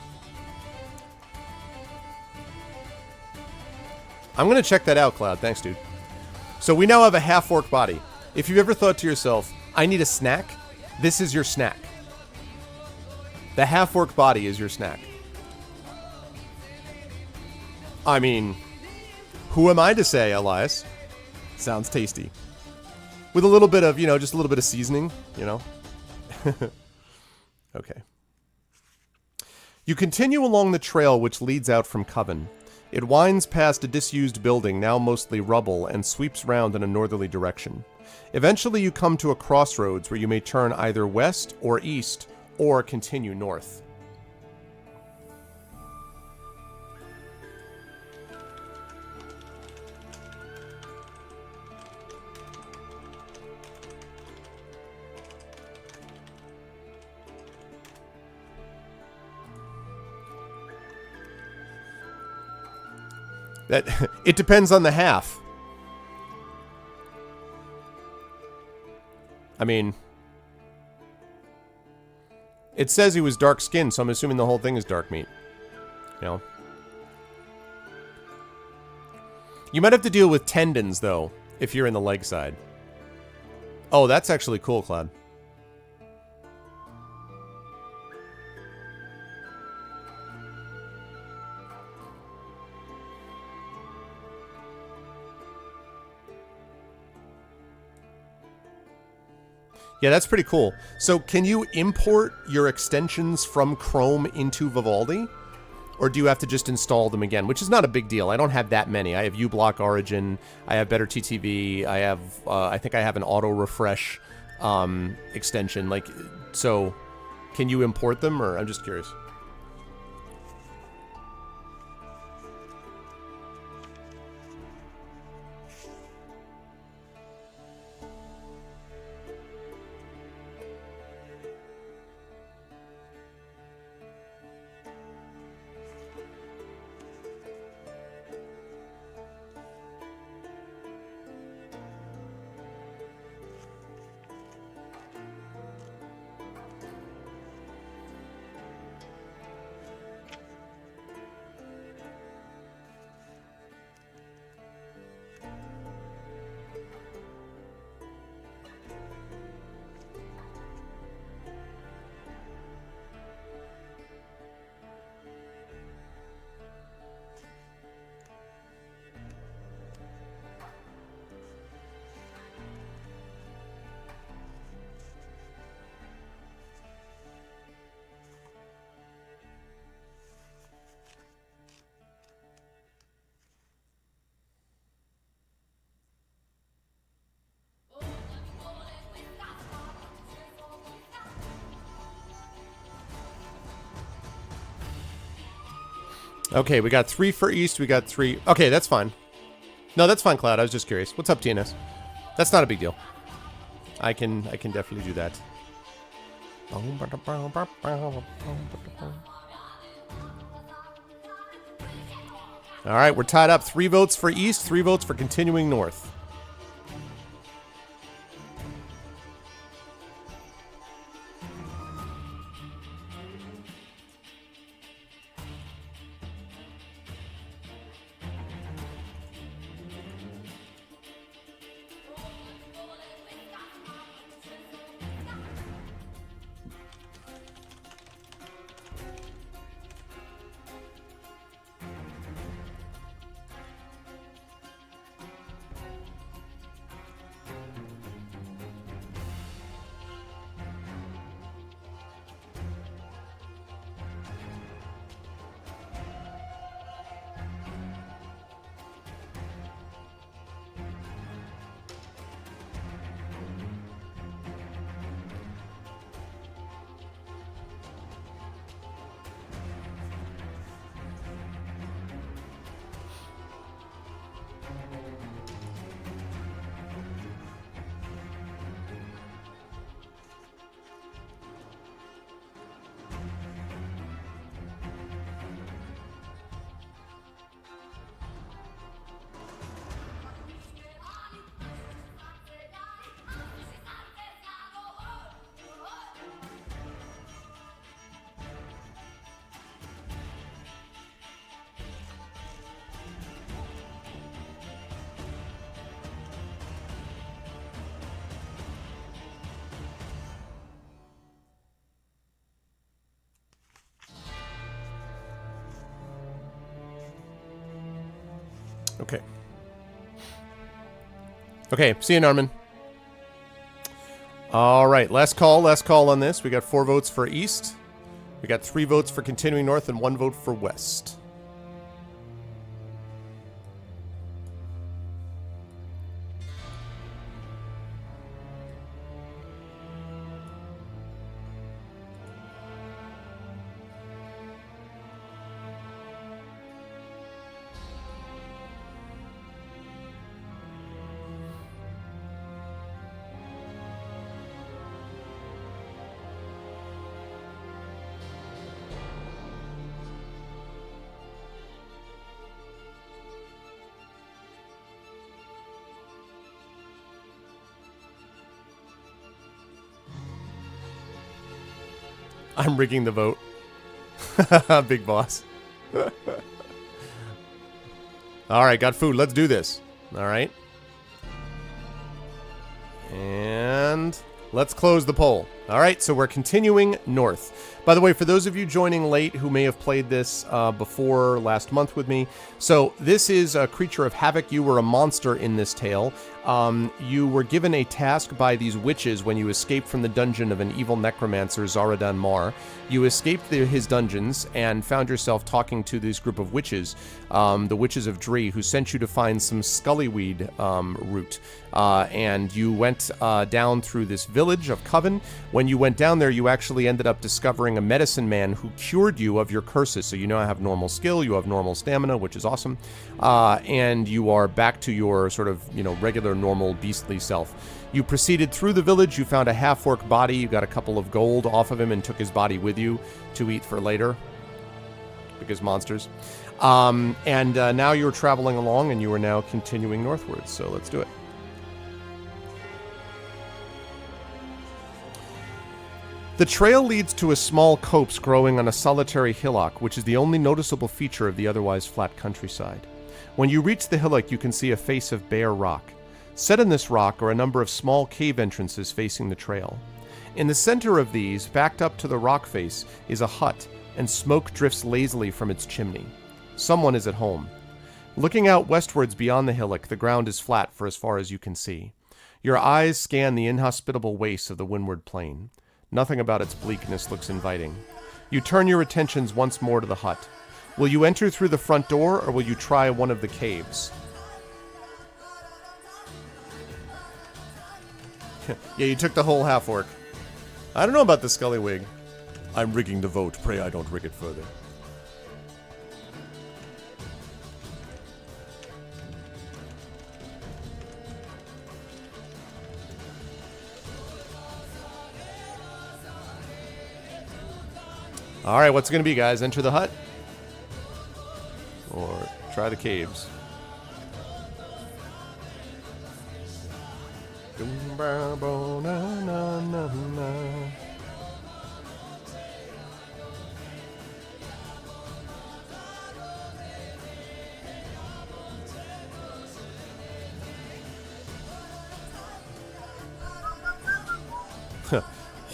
I'm gonna check that out, Cloud. Thanks, dude. So we now have a half-orc body. If you've ever thought to yourself, I need a snack, this is your snack. The half-orc body is your snack. I mean, who am I to say, Elias? Sounds tasty. With a little bit of, you know, just a little bit of seasoning, you know? Okay. You continue along the trail which leads out from Coven. It winds past a disused building, now mostly rubble, and sweeps round in a northerly direction. Eventually you come to a crossroads where you may turn either west or east, or continue north. That it depends on the half. I mean, it says he was dark skinned, so I'm assuming the whole thing is dark meat. You know? You might have to deal with tendons, though, if you're in the leg side. Oh, that's actually cool, Cloud. Yeah, that's pretty cool. So can you import your extensions from Chrome into Vivaldi? Or do you have to just install them again? Which is not a big deal. I don't have that many. I have uBlock Origin. I have Better TTV. I have, I think I have an auto refresh extension. Like, so can you import them, or I'm just curious? Okay, we got 3 for East, we got 3... Okay, that's fine. No, that's fine, Cloud. I was just curious. What's up, TNS? That's not a big deal. I can definitely do that. Alright, we're tied up. 3 votes for East, 3 votes for continuing North. Okay. Okay, see you, Norman. All right, last call on this. We got 4 votes for East. We got 3 votes for continuing North and 1 vote for West. I'm rigging the vote. Big boss. Alright, got food. Let's do this. Alright. And let's close the poll. All right, so we're continuing north. By the way, for those of you joining late who may have played this before last month with me, so this is a creature of Havoc. You were a monster in this tale. You were given a task by these witches when you escaped from the dungeon of an evil necromancer, Zaradan Mar. You escaped his dungeons and found yourself talking to this group of witches, the witches of Dree, who sent you to find some scullyweed root. And you went down through this village of Coven. When you went down there, you actually ended up discovering a medicine man who cured you of your curses. So you now have normal skill, you have normal stamina, which is awesome. And you are back to your sort of, regular, normal, beastly self. You proceeded through the village, you found a half-orc body, you got a couple of gold off of him and took his body with you to eat for later. Because monsters. And now you're traveling along and you are now continuing northwards, so let's do it. The trail leads to a small copse growing on a solitary hillock, which is the only noticeable feature of the otherwise flat countryside. When you reach the hillock, you can see a face of bare rock. Set in this rock are a number of small cave entrances facing the trail. In the center of these, backed up to the rock face, is a hut, and smoke drifts lazily from its chimney. Someone is at home. Looking out westwards beyond the hillock, the ground is flat for as far as you can see. Your eyes scan the inhospitable wastes of the windward plain. Nothing about its bleakness looks inviting. You turn your attentions once more to the hut. Will you enter through the front door, or will you try one of the caves? Yeah, you took the whole half-orc. I don't know about the Scullywig. I'm rigging the vote. Pray I don't rig it further. Alright, what's it gonna be, guys? Enter the hut? Or try the caves?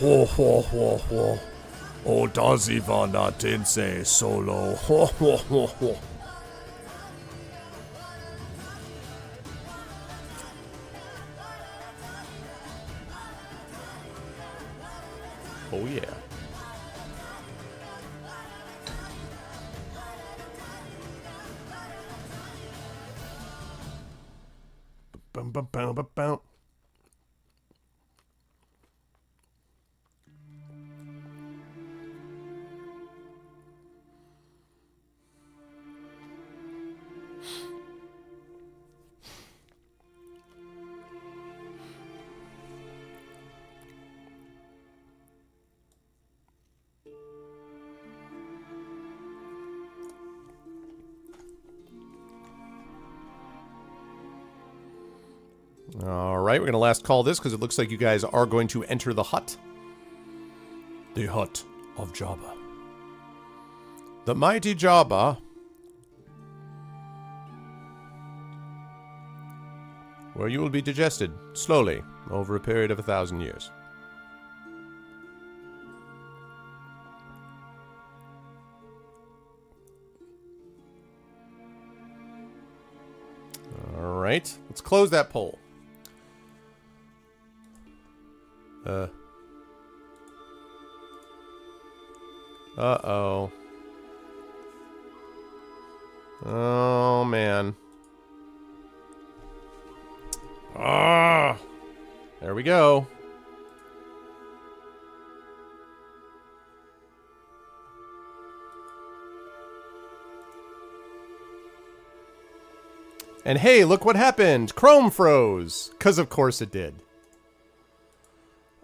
Ho ho ho ho. Oh, does Ivana Tinse solo. Ho ho ho ho. Oh yeah. Bum bum bum bum bum. Alright, we're going to last call this because it looks like you guys are going to enter the hut. The hut of Jabba. The mighty Jabba. Where you will be digested, slowly, over a period of 1,000 years. Alright, let's close that poll. Uh-oh. Oh, man. Ah! There we go. And hey, look what happened! Chrome froze! 'Cause of course it did.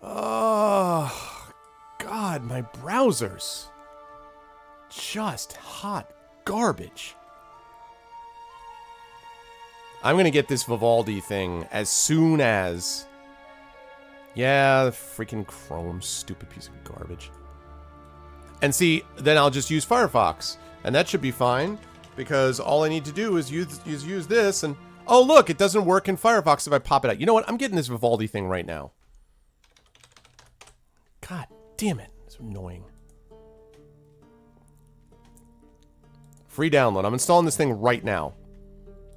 Oh, God, my browsers. Just hot garbage. I'm gonna get this Vivaldi thing as soon as... Yeah, the freaking Chrome, stupid piece of garbage. And see, then I'll just use Firefox. And that should be fine, because all I need to do is use this and... Oh, look, it doesn't work in Firefox if I pop it out. You know what? I'm getting this Vivaldi thing right now. God damn it. It's annoying. Free download. I'm installing this thing right now.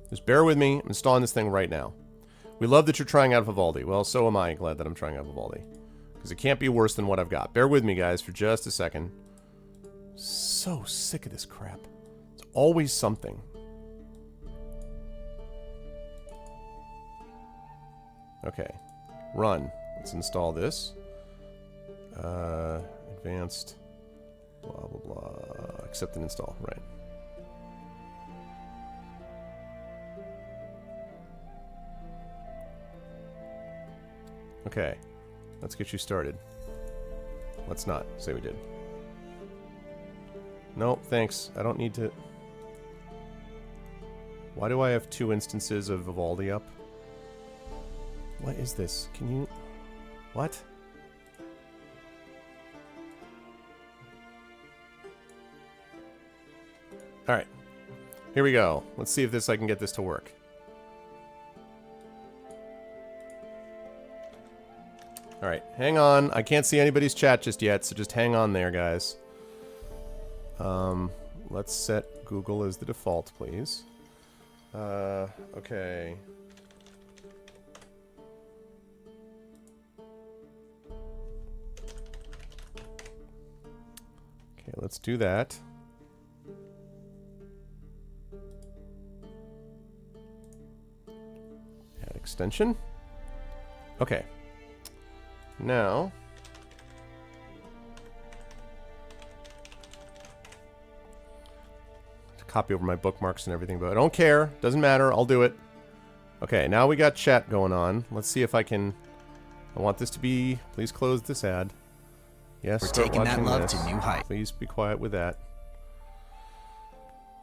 Just bear with me. I'm installing this thing right now. We love that you're trying out Vivaldi. Well, so am I glad that I'm trying out Vivaldi. Because it can't be worse than what I've got. Bear with me, guys, for just a second. So sick of this crap. It's always something. Okay. Run. Let's install this. Advanced. Blah, blah, blah. Accept and install. Right. Okay. Let's get you started. Let's not say we did. No, thanks. I don't need to... Why do I have 2 instances of Vivaldi up? What is this? Can you... What? Alright. Here we go. Let's see if I can get this to work. Alright, hang on. I can't see anybody's chat just yet, so just hang on there, guys. Let's set Google as the default, please. Okay. Okay, let's do that. Add extension. Okay. Now, to copy over my bookmarks and everything, but I don't care. Doesn't matter. I'll do it. Okay, now we got chat going on. Let's see if I can... I want this to be... Please close this ad. Yes, we're start taking that watching love this. to new heights. Please be quiet with that.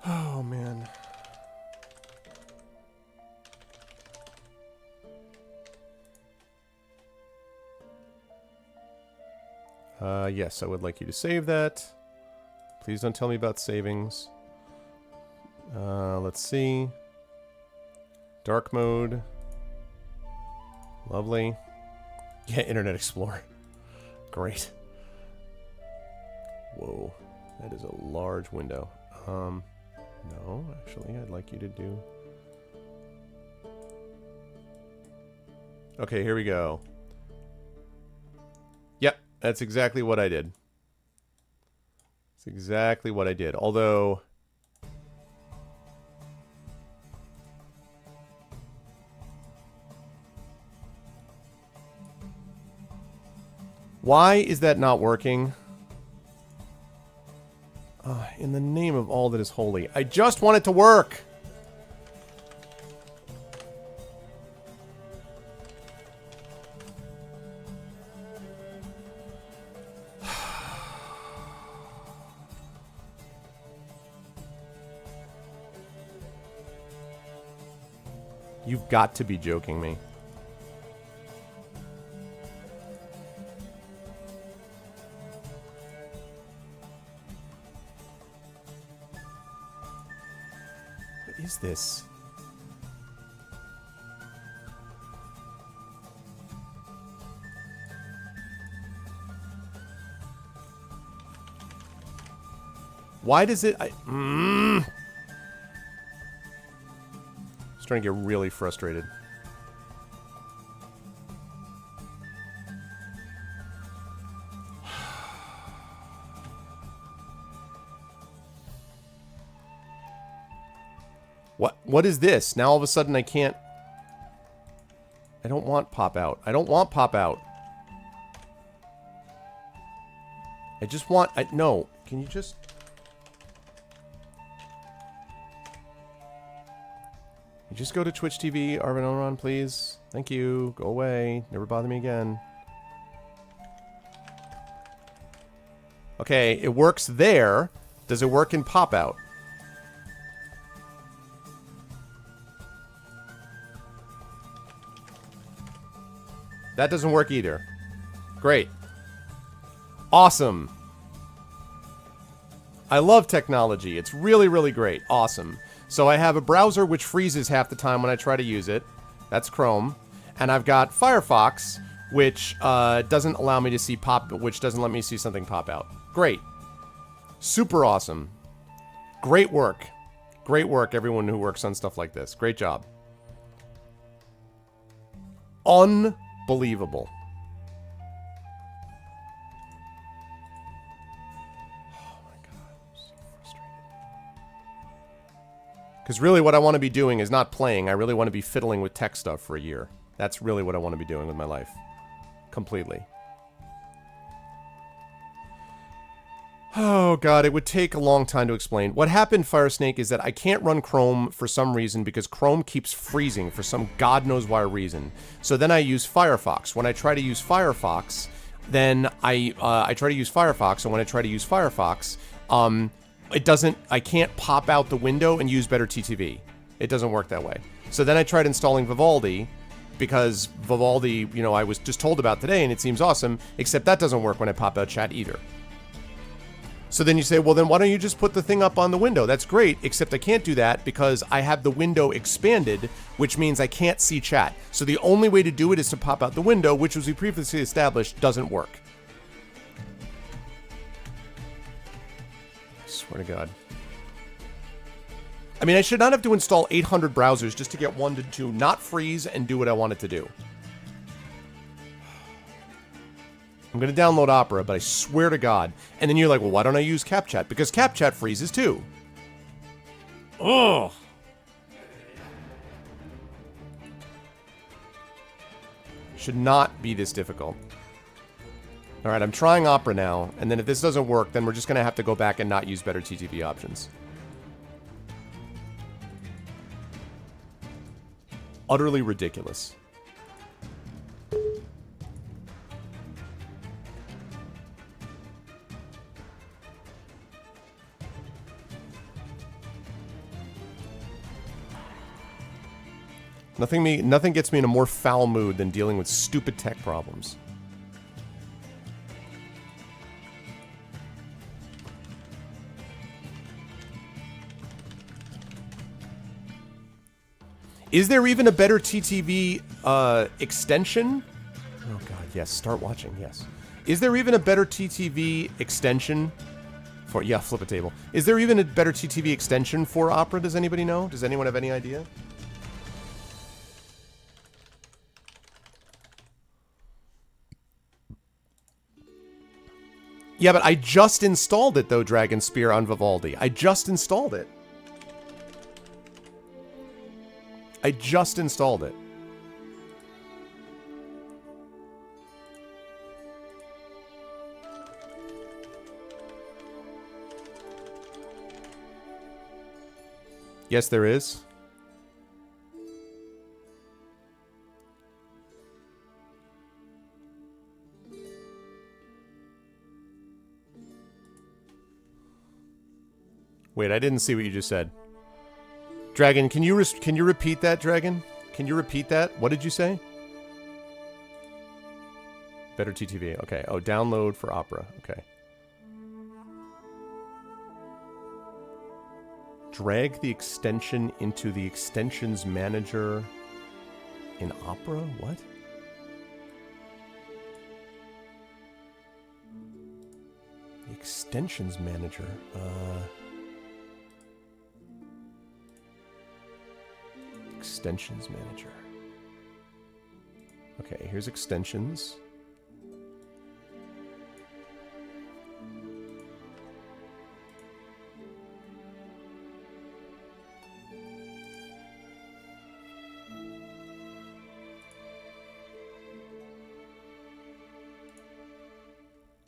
Oh, man. Yes, I would like you to save that. Please don't tell me about savings. Let's see. Dark mode. Lovely. Yeah, Internet Explorer. Great. Whoa. That is a large window. No, actually, I'd like you to do... Okay, here we go. Yep, that's exactly what I did. That's exactly what I did. Although... Why is that not working? In the name of all that is holy. I just want it to work! You've got to be joking me. What is this? Why does it... Starting to get really frustrated. What is this? Now all of a sudden I can't... I don't want pop out. I don't want pop out. I just want... no. Can you just... You just go to Twitch TV, Arvin Elron, please. Thank you. Go away. Never bother me again. Okay, it works there. Does it work in pop out? That doesn't work either. Great. Awesome. I love technology. It's really, really great. Awesome. So I have a browser which freezes half the time when I try to use it. That's Chrome. And I've got Firefox, which doesn't allow me to see which doesn't let me see something pop out. Great. Super awesome. Great work. Great work, everyone who works on stuff like this. Great job. Unbelievable. Oh my god, I'm so frustrated. Because really what I want to be doing is not playing. I really want to be fiddling with tech stuff for a year. That's really what I want to be doing with my life. Completely. Oh god, it would take a long time to explain. What happened, Firesnake, is that I can't run Chrome for some reason because Chrome keeps freezing for some god knows why reason. So then I use Firefox. When I try to use Firefox, then I try to use Firefox, and when I try to use Firefox, it doesn't, I can't pop out the window and use better TTV. It doesn't work that way. So then I tried installing Vivaldi, because Vivaldi, you know, I was just told about today and it seems awesome, except that doesn't work when I pop out chat either. So then you say, well, then why don't you just put the thing up on the window? That's great, except I can't do that because I have the window expanded, which means I can't see chat. So the only way to do it is to pop out the window, which, as we previously established, doesn't work. I swear to God. I mean, I should not have to install 800 browsers just to get one to not freeze and do what I want it to do. I'm going to download Opera, but I swear to God. And then you're like, well, why don't I use CapChat? Because CapChat freezes too. Ugh. Should not be this difficult. All right, I'm trying Opera now. And then if this doesn't work, then we're just going to have to go back and not use better TTV options. Utterly ridiculous. Nothing gets me in a more foul mood than dealing with stupid tech problems. Is there even a better TTV extension? Oh god, yes. Start watching, yes. Is there even a better TTV extension for... Yeah, flip a table. Is there even a better TTV extension for Opera? Does anybody know? Does anyone have any idea? Yeah, but I just installed it, though, Dragon Spear on Vivaldi. I just installed it. I just installed it. Yes, there is. Wait, I didn't see what you just said. Dragon, can you repeat that, Dragon? Can you repeat that? What did you say? Better TTV. Okay. Oh, download for Opera. Okay. Drag the extension into the extensions manager in Opera? What? The extensions manager. Extensions manager. Okay, here's extensions.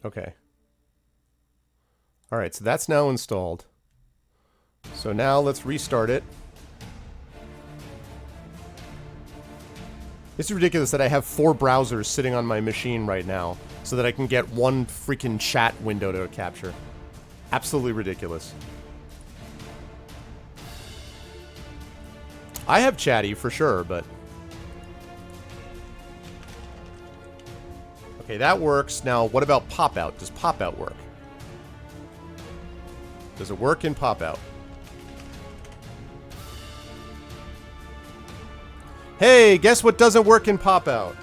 Okay. All right, so that's now installed. So now let's restart it. It's ridiculous that I have 4 browsers sitting on my machine right now so that I can get one freaking chat window to capture. Absolutely ridiculous. I have Chatty for sure, but... Okay, that works. Now, what about pop-out? Does pop-out work? Does it work in pop-out? Hey, guess what doesn't work in pop-out?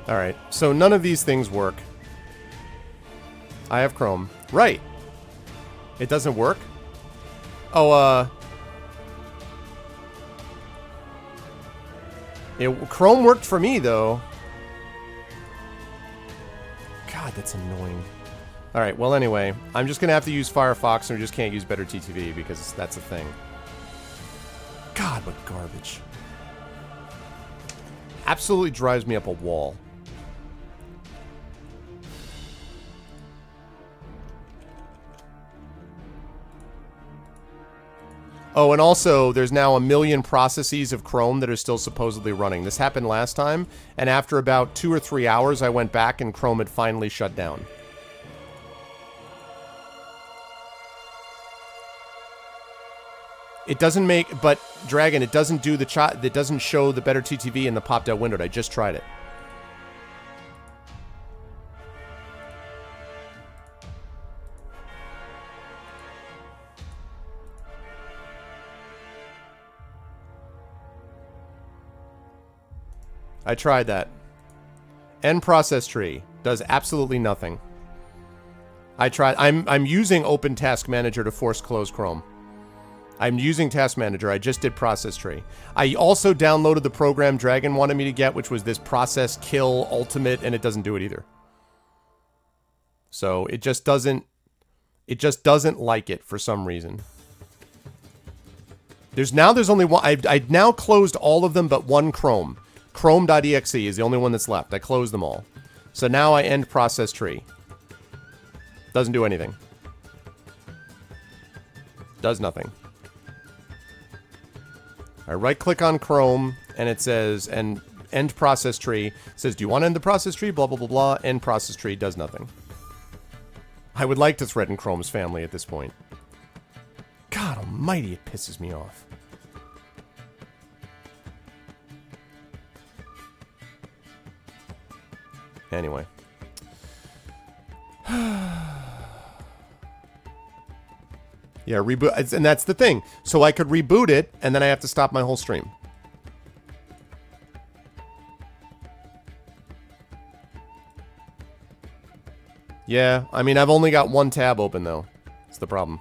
Alright, so none of these things work. I have Chrome. Right. It doesn't work? Oh, Chrome worked for me, though. God, that's annoying. Alright, well, anyway. I'm just gonna have to use Firefox, and we just can't use Better TTV, because that's a thing. God, what garbage. Absolutely drives me up a wall. Oh, and also, there's now a million processes of Chrome that are still supposedly running. This happened last time, and after about 2 or 3 hours, I went back and Chrome had finally shut down. It doesn't make, but Dragon, it doesn't do the chat. It doesn't show the Better TTV in the popped out window. I just tried it. I tried that. End process tree does absolutely nothing. I tried. I'm using Open Task Manager to force close Chrome. I'm using Task Manager. I just did Process Tree. I also downloaded the program Dragon wanted me to get, which was this Process Kill Ultimate, and it doesn't do it either. So it just doesn't like it for some reason. There's only one. I've now closed all of them but one Chrome. Chrome.exe is the only one that's left. I closed them all. So now I end Process Tree. Doesn't do anything. Does nothing. I right-click on Chrome, and it says, and end process tree. It says, do you want to end the process tree? Blah, blah, blah, blah. End process tree. Does nothing. I would like to threaten Chrome's family at this point. God almighty, it pisses me off. Anyway. Yeah, reboot, and that's the thing. So I could reboot it, and then I have to stop my whole stream. Yeah, I mean, I've only got one tab open, though. That's the problem.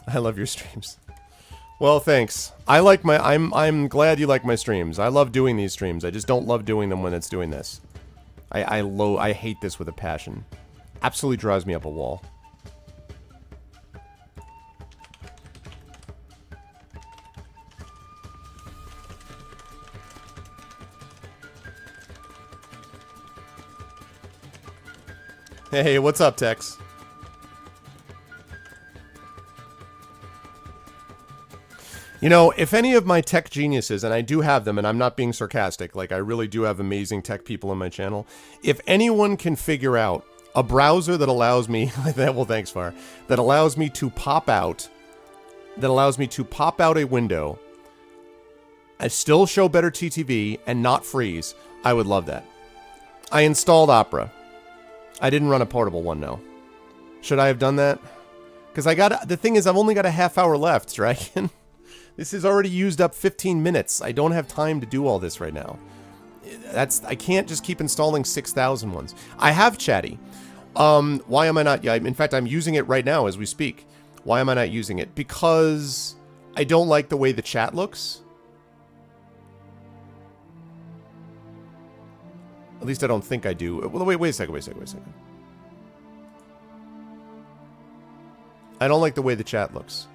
I love your streams. Well, thanks. I like my, I'm glad you like my streams. I love doing these streams. I just don't love doing them when it's doing this. I hate this with a passion. Absolutely drives me up a wall. Hey, what's up, Tex? You know, if any of my tech geniuses, and I do have them, and I'm not being sarcastic, like I really do have amazing tech people on my channel, if anyone can figure out a browser that allows me, well, thanks, Far, that allows me to pop out a window, I still show better TTV and not freeze, I would love that. I installed Opera. I didn't run a portable one, no. Should I have done that? Because the thing is, I've only got a half hour left, Dragon. This has already used up 15 minutes. I don't have time to do all this right now. I can't just keep installing 6,000 ones. I have Chatty. Why am I not? Yeah, in fact, I'm using it right now as we speak. Why am I not using it? Because I don't like the way the chat looks. At least I don't think I do. Well, wait a second. I don't like the way the chat looks.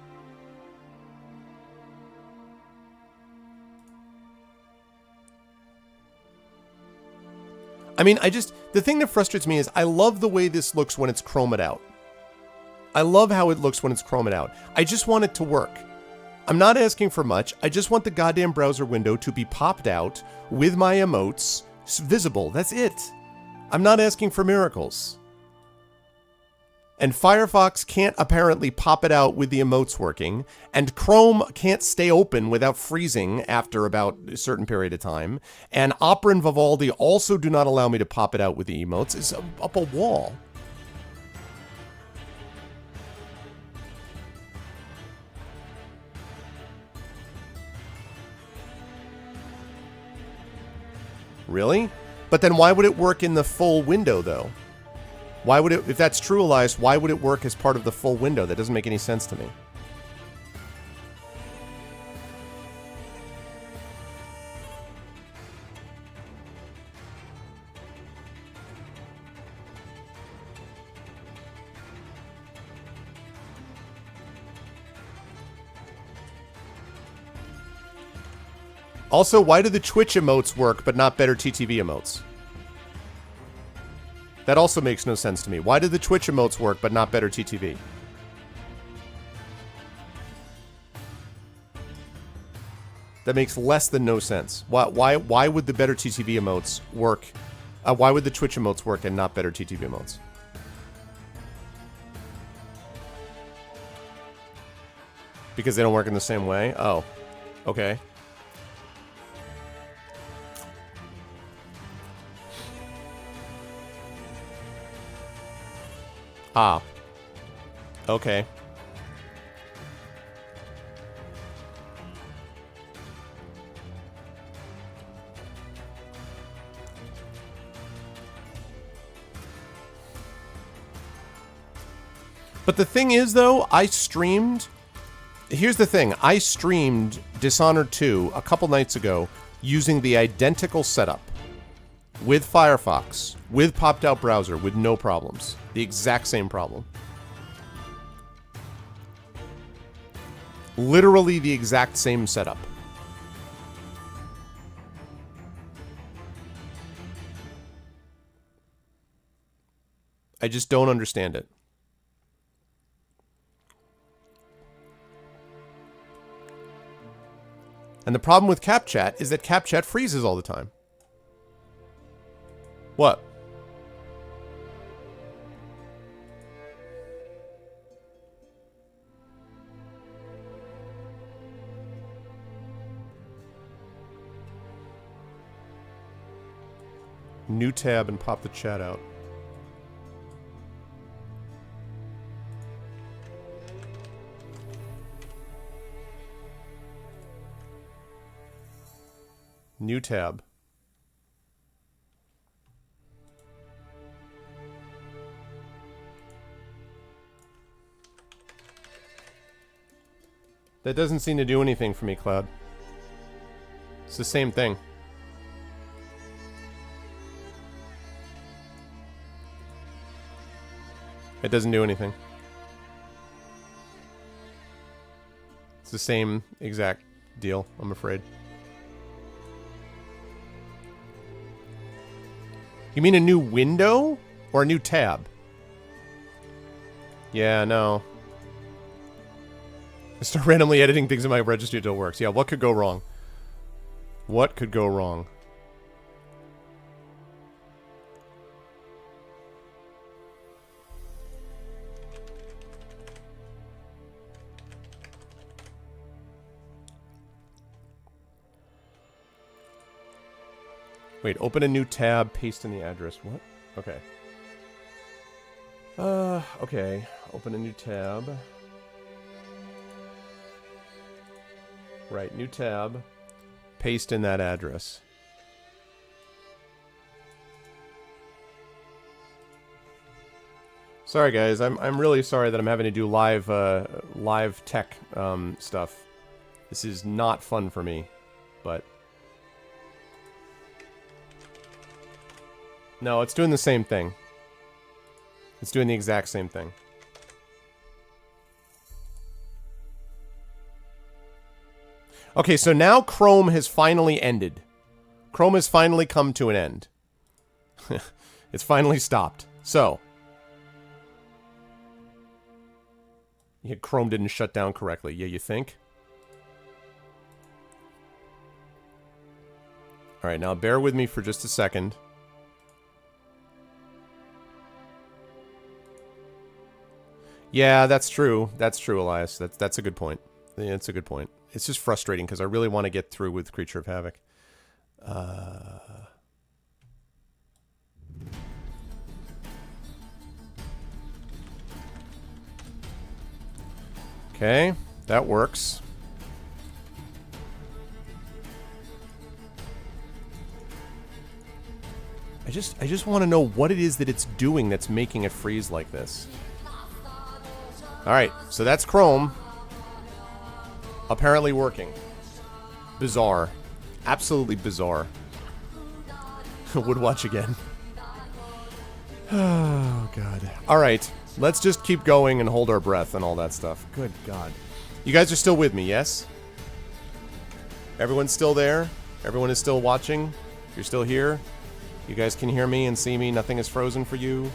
I mean, the thing that frustrates me is I love the way this looks when it's chromed out. I love how it looks when it's chromed out. I just want it to work. I'm not asking for much. I just want the goddamn browser window to be popped out with my emotes visible. That's it. I'm not asking for miracles. And Firefox can't apparently pop it out with the emotes working, and Chrome can't stay open without freezing after about a certain period of time, and Opera and Vivaldi also do not allow me to pop it out with the emotes. It's up a wall. Really? But then why would it work in the full window, though? Why would it, if that's true, Elias, why would it work as part of the full window? That doesn't make any sense to me. Also, why do the Twitch emotes work, but not better TTV emotes? That also makes no sense to me. Why do the Twitch emotes work, but not better TTV? That makes less than no sense. Why would the better TTV emotes work? Why would the Twitch emotes work and not better TTV emotes? Because they don't work in the same way? Oh. Okay. Ah. Okay. But the thing is, though, I streamed... Here's the thing. I streamed Dishonored 2 a couple nights ago using the identical setup. With Firefox, with popped-out browser, with no problems. The exact same problem. Literally the exact same setup. I just don't understand it. And the problem with CapChat is that CapChat freezes all the time. What? New tab and pop the chat out. New tab. That doesn't seem to do anything for me, Cloud. It's the same thing. It doesn't do anything. It's the same exact deal, I'm afraid. You mean a new window? Or a new tab? Yeah, no. I start randomly editing things in my registry until it works. Yeah, what could go wrong? What could go wrong? Wait, open a new tab, paste in the address. What? Okay. Okay. Open a new tab. Right, new tab. Paste in that address. Sorry guys, I'm really sorry that I'm having to do live tech stuff. This is not fun for me, but no, it's doing the same thing. It's doing the exact same thing. Okay, so now Chrome has finally ended. Chrome has finally come to an end. It's finally stopped. So. Yeah, Chrome didn't shut down correctly. Yeah, you think? Alright, now bear with me for just a second. Yeah, that's true. That's true, Elias. That's a good point. Yeah, that's a good point. It's just frustrating because I really want to get through with Creature of Havoc. Okay, that works. I just want to know what it is that it's doing that's making it freeze like this. Alright, so that's Chrome. Apparently working. Bizarre. Absolutely bizarre. Would watch again. Oh, God. Alright, let's just keep going and hold our breath and all that stuff. Good God. You guys are still with me, yes? Everyone's still there? Everyone is still watching? You're still here? You guys can hear me and see me? Nothing is frozen for you?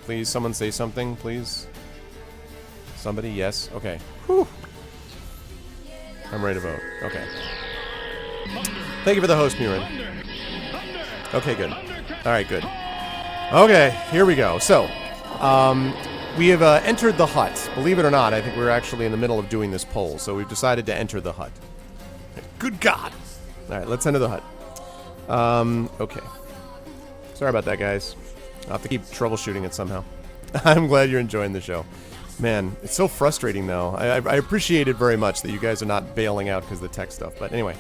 Please, someone say something, please. Somebody? Yes? Okay. Whew. I'm ready to vote. Okay. Thank you for the host, Murin. Okay, good. Alright, good. Okay, here we go. So, we have entered the hut. Believe it or not, I think we're actually in the middle of doing this poll, so we've decided to enter the hut. Good God! Alright, let's enter the hut. Okay. Sorry about that, guys. I'll have to keep troubleshooting it somehow. I'm glad you're enjoying the show. Man, it's so frustrating, though. I appreciate it very much that you guys are not bailing out because of the tech stuff. But anyway.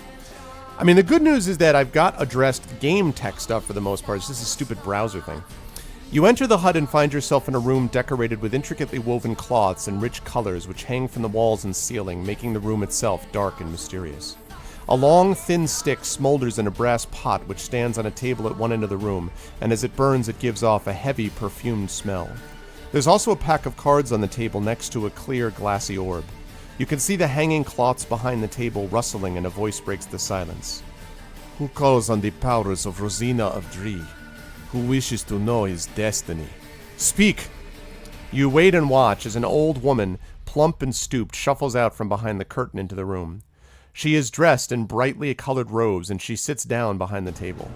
I mean, the good news is that I've got addressed game tech stuff for the most part. It's just a stupid browser thing. You enter the hut and find yourself in a room decorated with intricately woven cloths and rich colors which hang from the walls and ceiling, making the room itself dark and mysterious. A long, thin stick smolders in a brass pot which stands on a table at one end of the room, and as it burns it gives off a heavy, perfumed smell. There's also a pack of cards on the table next to a clear, glassy orb. You can see the hanging cloths behind the table rustling, and a voice breaks the silence. Who calls on the powers of Rosina of Dree? Who wishes to know his destiny? Speak! You wait and watch as an old woman, plump and stooped, shuffles out from behind the curtain into the room. She is dressed in brightly colored robes, and she sits down behind the table.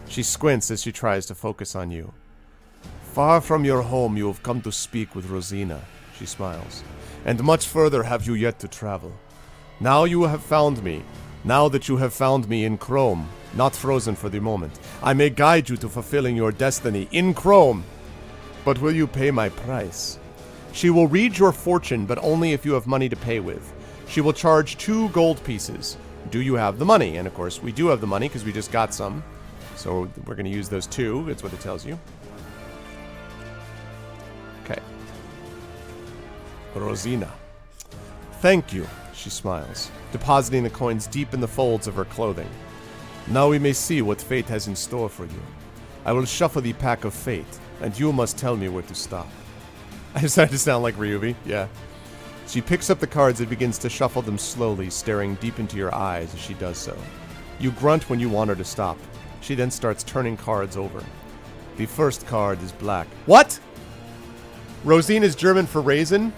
She squints as she tries to focus on you. Far from your home you have come to speak with Rosina, she smiles. And much further have you yet to travel. Now you have found me. Now that you have found me in Chrome, not frozen for the moment, I may guide you to fulfilling your destiny in Chrome. But will you pay my price? She will read your fortune, but only if you have money to pay with. She will charge 2 gold pieces. Do you have the money? And of course, we do have the money because we just got some. So we're going to use those 2. That's what it tells you. Okay. Rosina. Thank you, she smiles, depositing the coins deep in the folds of her clothing. Now we may see what fate has in store for you. I will shuffle the pack of fate, and you must tell me where to stop. I started to sound like Ryubi, yeah. She picks up the cards and begins to shuffle them slowly, staring deep into your eyes as she does so. You grunt when you want her to stop. She then starts turning cards over. The first card is black. What? Rosine is German for raisin?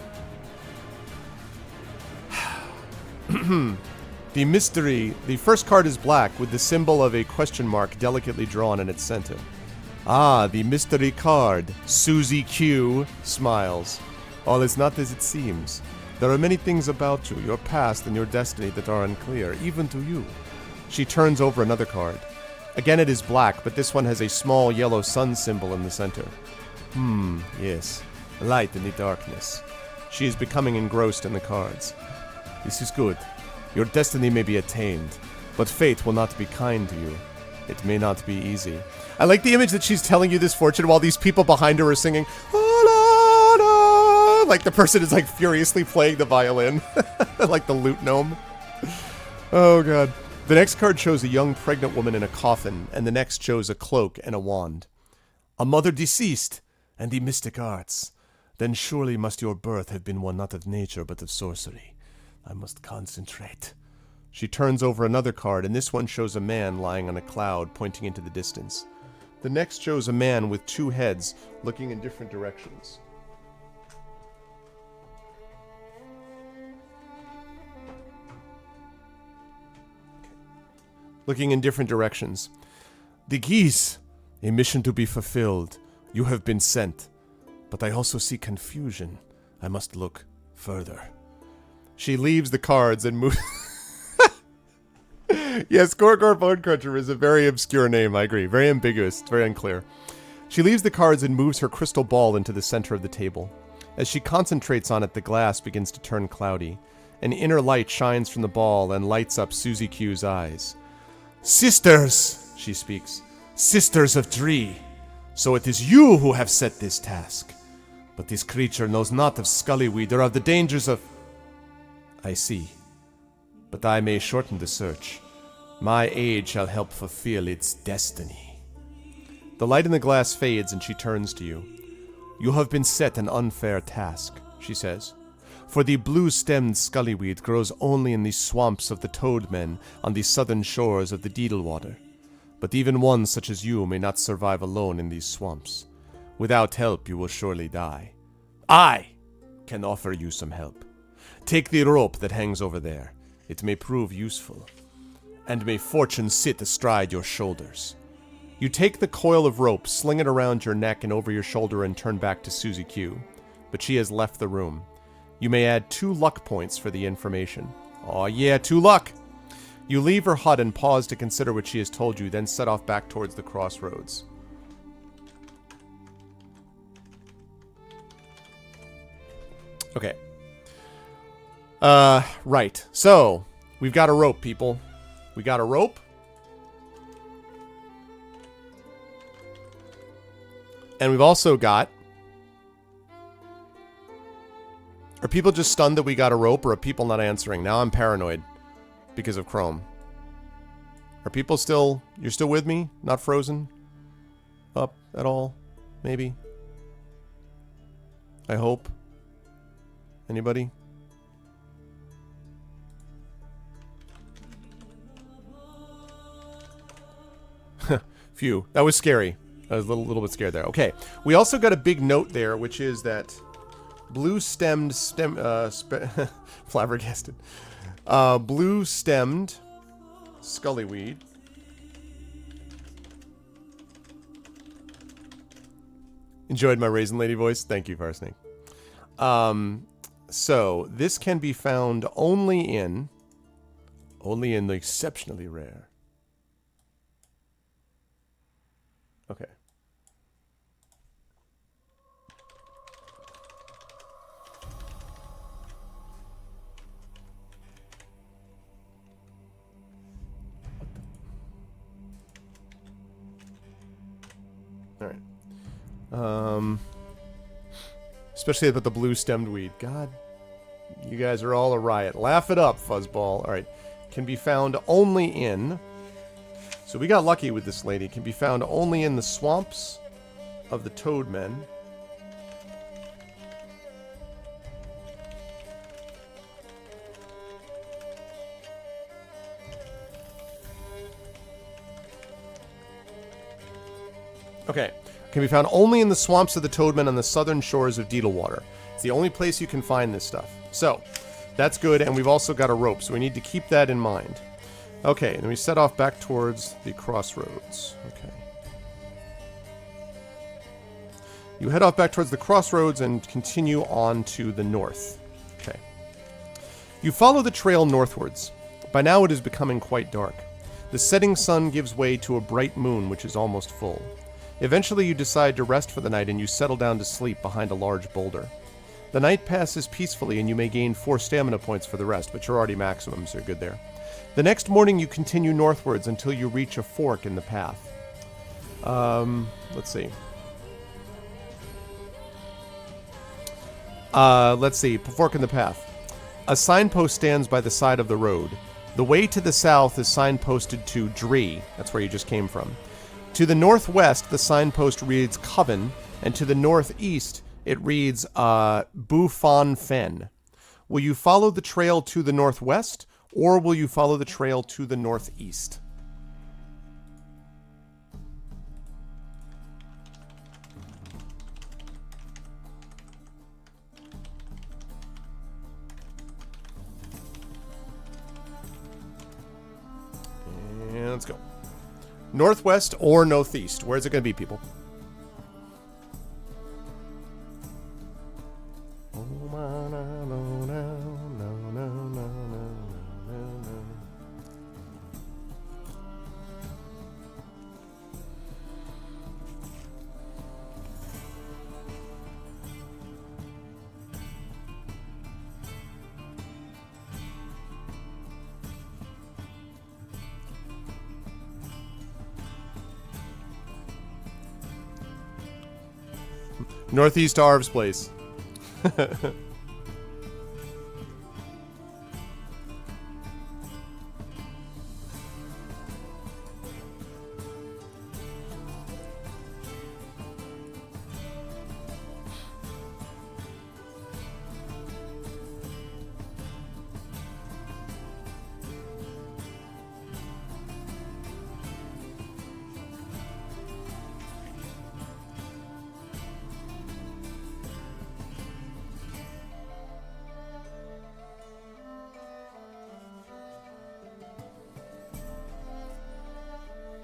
The first card is black with the symbol of a question mark delicately drawn in its center. Ah, the mystery card. Susie Q smiles. All is not as it seems. There are many things about you, your past and your destiny that are unclear, even to you. She turns over another card. Again it is black, but this one has a small yellow sun symbol in the center. Yes. Light in the darkness. She is becoming engrossed in the cards. This is good. Your destiny may be attained, but fate will not be kind to you. It may not be easy. I like the image that she's telling you this fortune while these people behind her are singing, "La, la, la," like the person is like furiously playing the violin, like the lute gnome. Oh god. The next card shows a young pregnant woman in a coffin, and the next shows a cloak and a wand. A mother deceased, and the mystic arts. Then surely must your birth have been one not of nature but of sorcery. I must concentrate. She turns over another card, and this one shows a man lying on a cloud, pointing into the distance. The next shows a man with 2 heads, looking in different directions. Looking in different directions. The geese! A mission to be fulfilled. You have been sent. But I also see confusion. I must look further. She leaves the cards and moves... Yes, Gorgor Bone Cruncher is a very obscure name, I agree. Very ambiguous, it's very unclear. She leaves the cards and moves her crystal ball into the center of the table. As she concentrates on it, the glass begins to turn cloudy. An inner light shines from the ball and lights up Susie Q's eyes. Sisters, she speaks. Sisters of Tree. So it is you who have set this task. But this creature knows not of Scullyweed or of the dangers of... I see. But I may shorten the search. My aid shall help fulfill its destiny. The light in the glass fades and she turns to you. You have been set an unfair task, she says. For the blue-stemmed Scullyweed grows only in the swamps of the Toadmen on the southern shores of the Deedlewater. But even one such as you may not survive alone in these swamps. Without help, you will surely die. I can offer you some help. Take the rope that hangs over there. It may prove useful. And may fortune sit astride your shoulders. You take the coil of rope, sling it around your neck and over your shoulder, and turn back to Susie Q. But she has left the room. You may add 2 luck points for the information. Aw yeah, 2 luck! You leave her hut and pause to consider what she has told you, then set off back towards the crossroads. Okay. Right. So, we've got a rope, people. We got a rope. And we've also got... Are people just stunned that we got a rope, or are people not answering? Now I'm paranoid because of Chrome. Are people still... You're still with me? Not frozen? Up at all? Maybe? I hope. Anybody? Phew. That was scary. I was a little bit scared there. Okay. We also got a big note there, which is that blue-stemmed flabbergasted. Blue-stemmed Scullyweed. Enjoyed my Raisin Lady voice? Thank you, Farsnake. So, this can be found only in the exceptionally rare. Okay. All right. Especially about the blue-stemmed weed. God, you guys are all a riot. Laugh it up, Fuzzball. All right. Can be found only in... So we got lucky with this lady. Can be found only in the swamps of the Toadmen. Okay. Can be found only in the swamps of the Toadmen on the southern shores of Deedlewater. It's the only place you can find this stuff. So, that's good, and we've also got a rope, so we need to keep that in mind. Okay, and we set off back towards the crossroads. Okay. You head off back towards the crossroads and continue on to the north. Okay. You follow the trail northwards. By now it is becoming quite dark. The setting sun gives way to a bright moon, which is almost full. Eventually you decide to rest for the night and you settle down to sleep behind a large boulder. The night passes peacefully and you may gain 4 stamina points for the rest, but you're already maximum, so you're good there. The next morning you continue northwards until you reach a fork in the path. Let's see. Fork in the path. A signpost stands by the side of the road. The way to the south is signposted to Dree. That's where you just came from. To the northwest, the signpost reads Coven, and to the northeast, it reads Bufon Fen. Will you follow the trail to the northwest, or will you follow the trail to the northeast? And let's go. Northwest or northeast? Where's it going to be, people? Northeast Arv's place.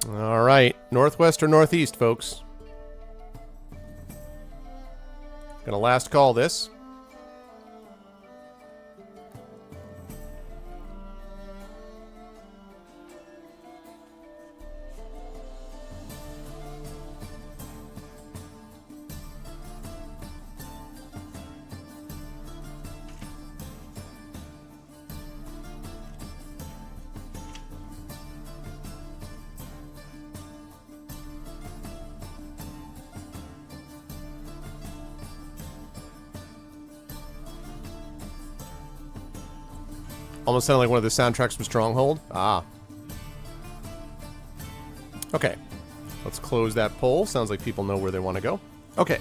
All right, northwest or northeast, folks. Gonna last call this. Almost sounded like one of the soundtracks from Stronghold. Ah. Okay. Let's close that poll. Sounds like people know where they want to go. Okay.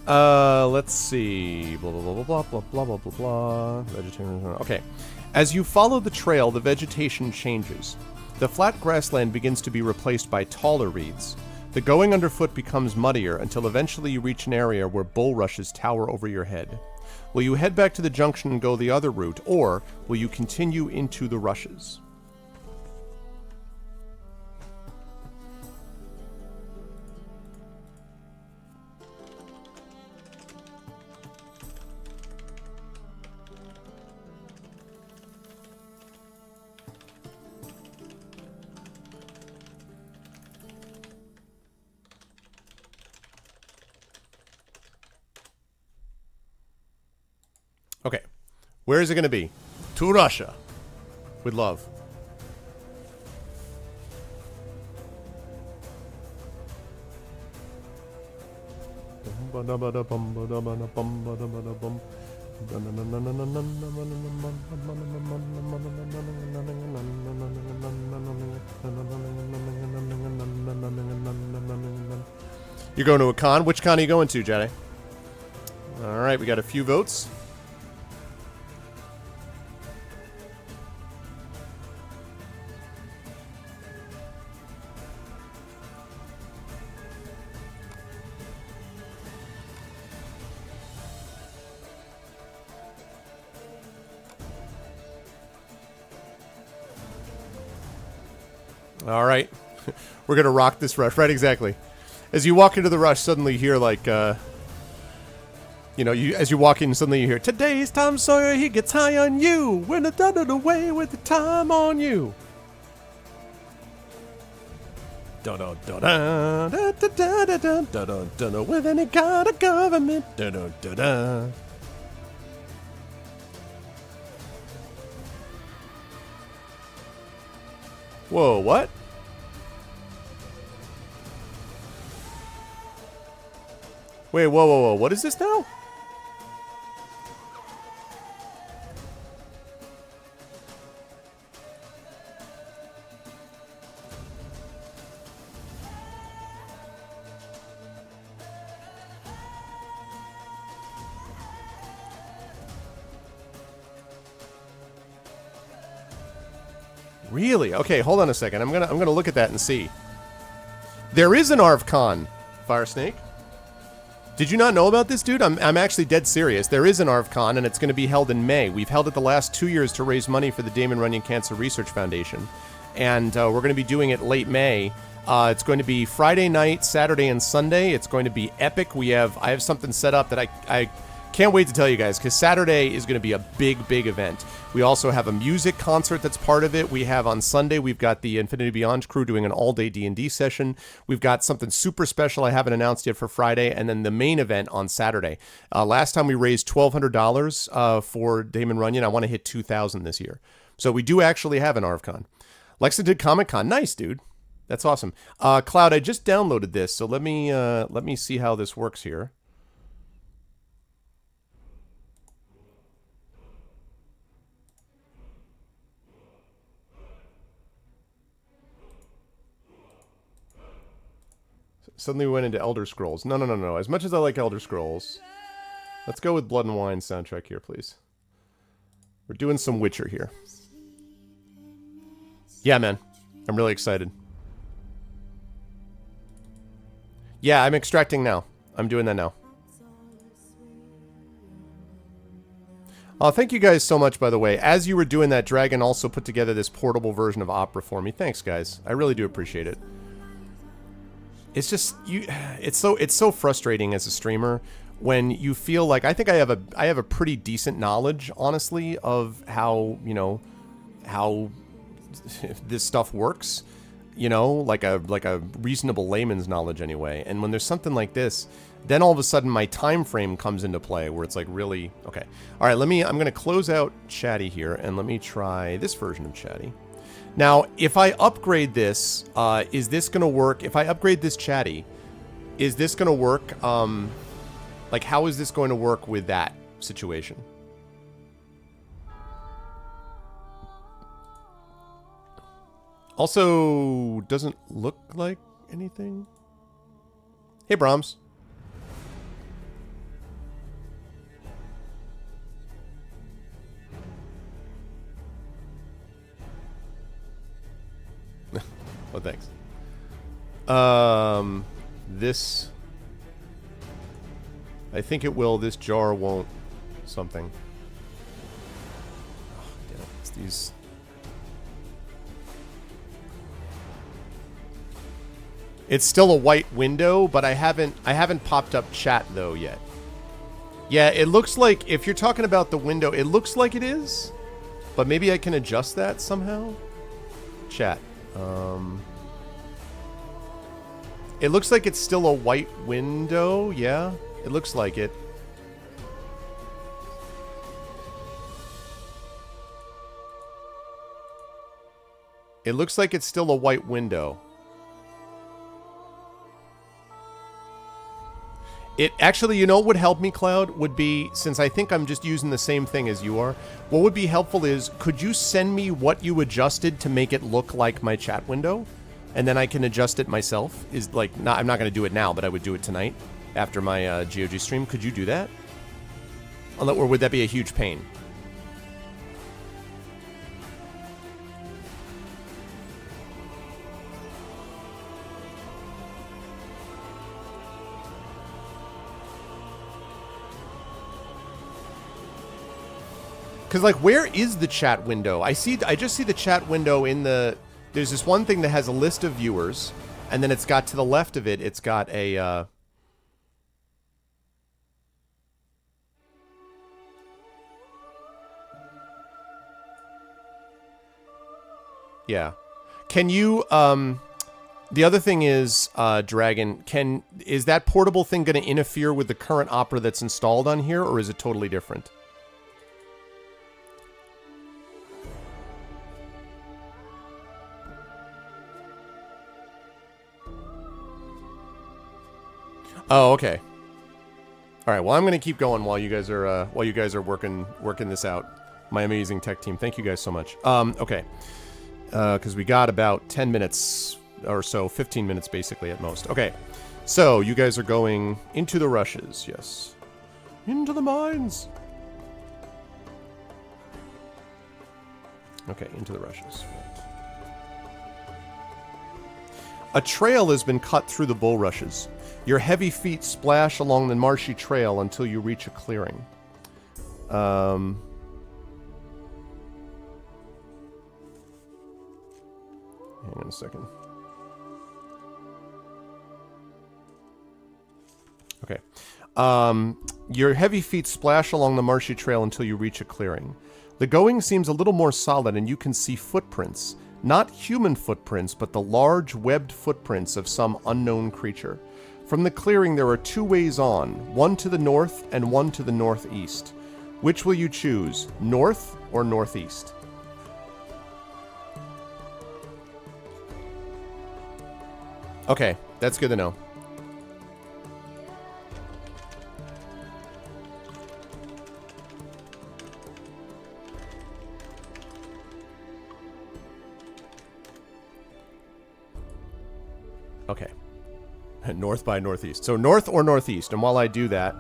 Let's see. Blah, blah, blah, blah, blah, blah, blah, blah, blah. Vegetation. Okay. As you follow the trail, the vegetation changes. The flat grassland begins to be replaced by taller reeds. The going underfoot becomes muddier until eventually you reach an area where bulrushes tower over your head. Will you head back to the junction and go the other route, or will you continue into the rushes? Okay, where is it going to be? To Russia. With love. You're going to a con? Which con are you going to, Jedi? Alright, we got a few votes. All right. We're going to rock this rush. Right, exactly. As you walk into the rush, suddenly you hear, like, as you walk in, suddenly you hear, "Today's Tom Sawyer, he gets high on you. We're not done away with the time on you." With any kind of government. Whoa, what? Wait, whoa. What is this now? Really? Okay, hold on a second. I'm gonna look at that and see. There is an ArvCon, Firesnake. Did you not know about this, dude? I'm actually dead serious. There is an ArvCon, and it's going to be held in May. We've held it the last 2 years to raise money for the Damon Runyon Cancer Research Foundation, and we're going to be doing it late May. It's going to be Friday night, Saturday, and Sunday. It's going to be epic. I have something set up that I can't wait to tell you guys, because Saturday is going to be a big event. We also have a music concert that's part of it. We have on Sunday, we've got the Infinity Beyond crew doing an all-day D&D session. We've got something super special I haven't announced yet for Friday, and then the main event on Saturday. Last time we raised $1,200 for Damon Runyon. I want to hit $2,000 this year. So we do actually have an ArvCon. Lexington Comic Con. Nice, dude. That's awesome. Cloud, I just downloaded this, so let me see how this works here. Suddenly we went into Elder Scrolls. No, no, no, no. As much as I like Elder Scrolls, let's go with Blood and Wine soundtrack here, please. We're doing some Witcher here. Yeah, man. I'm really excited. Yeah, I'm extracting now. I'm doing that now. Oh, thank you guys so much, by the way. As you were doing that, Dragon also put together this portable version of Opera for me. Thanks, guys. I really do appreciate it. It's just it's so frustrating as a streamer when you feel like I think I have a pretty decent knowledge, honestly, of how, you know, how this stuff works, you know, like a reasonable layman's knowledge anyway. And when there's something like this, then all of a sudden my time frame comes into play where it's like really okay. All right, I'm going to close out Chatty here and let me try this version of Chatty. Now, if I upgrade this, is this going to work? If I upgrade this Chatty, is this going to work? Like, how is this going to work with that situation? Also, doesn't look like anything. Hey, Brahms. Oh, thanks. This... I think it will. This jar won't something. Oh, damn it. It's these... It's still a white window, but I haven't popped up chat though yet. Yeah, it looks like, if you're talking about the window, it looks like it is, but maybe I can adjust that somehow. Chat. It looks like it's still a white window. Yeah, it looks like it. It looks like it's still a white window. It actually, you know what would help me, Cloud, would be, since I think I'm just using the same thing as you are, what would be helpful is, could you send me what you adjusted to make it look like my chat window? And then I can adjust it myself? Is like, I'm not going to do it now, but I would do it tonight after my GOG stream. Could you do that? Or would that be a huge pain? Because, like, where is the chat window? I just see the chat window in the... There's this one thing that has a list of viewers, and then it's got to the left of it, it's got a... Yeah. Can you... The other thing is, Dragon, is that portable thing going to interfere with the current Opera that's installed on here, or is it totally different? Oh, okay. All right. Well, I'm gonna keep going while you guys are working this out. My amazing tech team. Thank you guys so much. Okay. Because we got about 10 minutes or so, 15 minutes basically at most. Okay. So you guys are going into the rushes. Yes. Into the mines. Okay. Into the rushes. A trail has been cut through the bulrushes. Your heavy feet splash along the marshy trail until you reach a clearing. Hang on a second. Okay. Your heavy feet splash along the marshy trail until you reach a clearing. The going seems a little more solid and you can see footprints. Not human footprints, but the large webbed footprints of some unknown creature. From the clearing there are two ways on, one to the north and one to the northeast. Which will you choose, north or northeast? Okay, that's good to know. Okay. North by northeast. So north or northeast. And while I do that...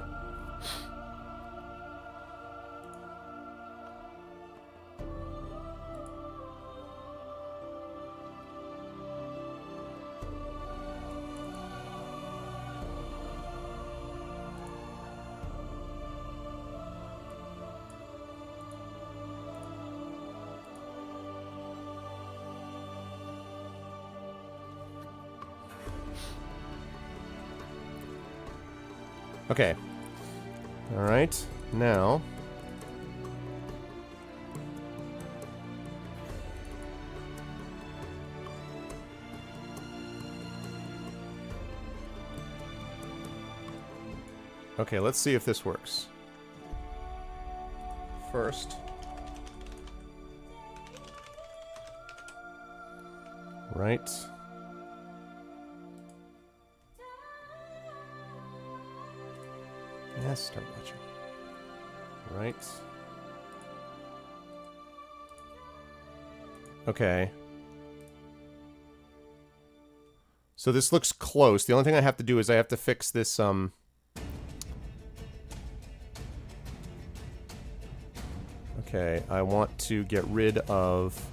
Okay. Alright. Now... Okay, let's see if this works. First... Right... Yes, start watching. Right. Okay. So this looks close. The only thing I have to do is I have to fix this, Okay, I want to get rid of...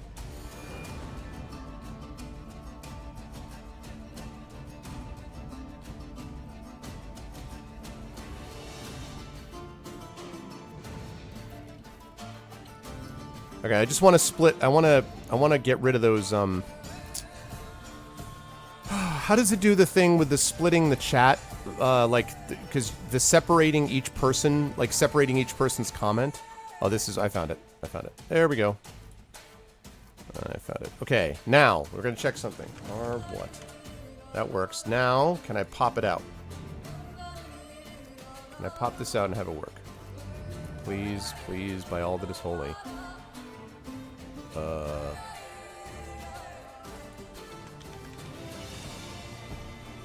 Okay, I just want to split. I want to get rid of those. How does it do the thing with the splitting the chat? Because the separating each person, like separating each person's comment. Oh, this is. I found it. I found it. There we go. I found it. Okay, now we're gonna check something. Or what? That works. Now, can I pop it out? Can I pop this out and have it work? Please, please, by all that is holy.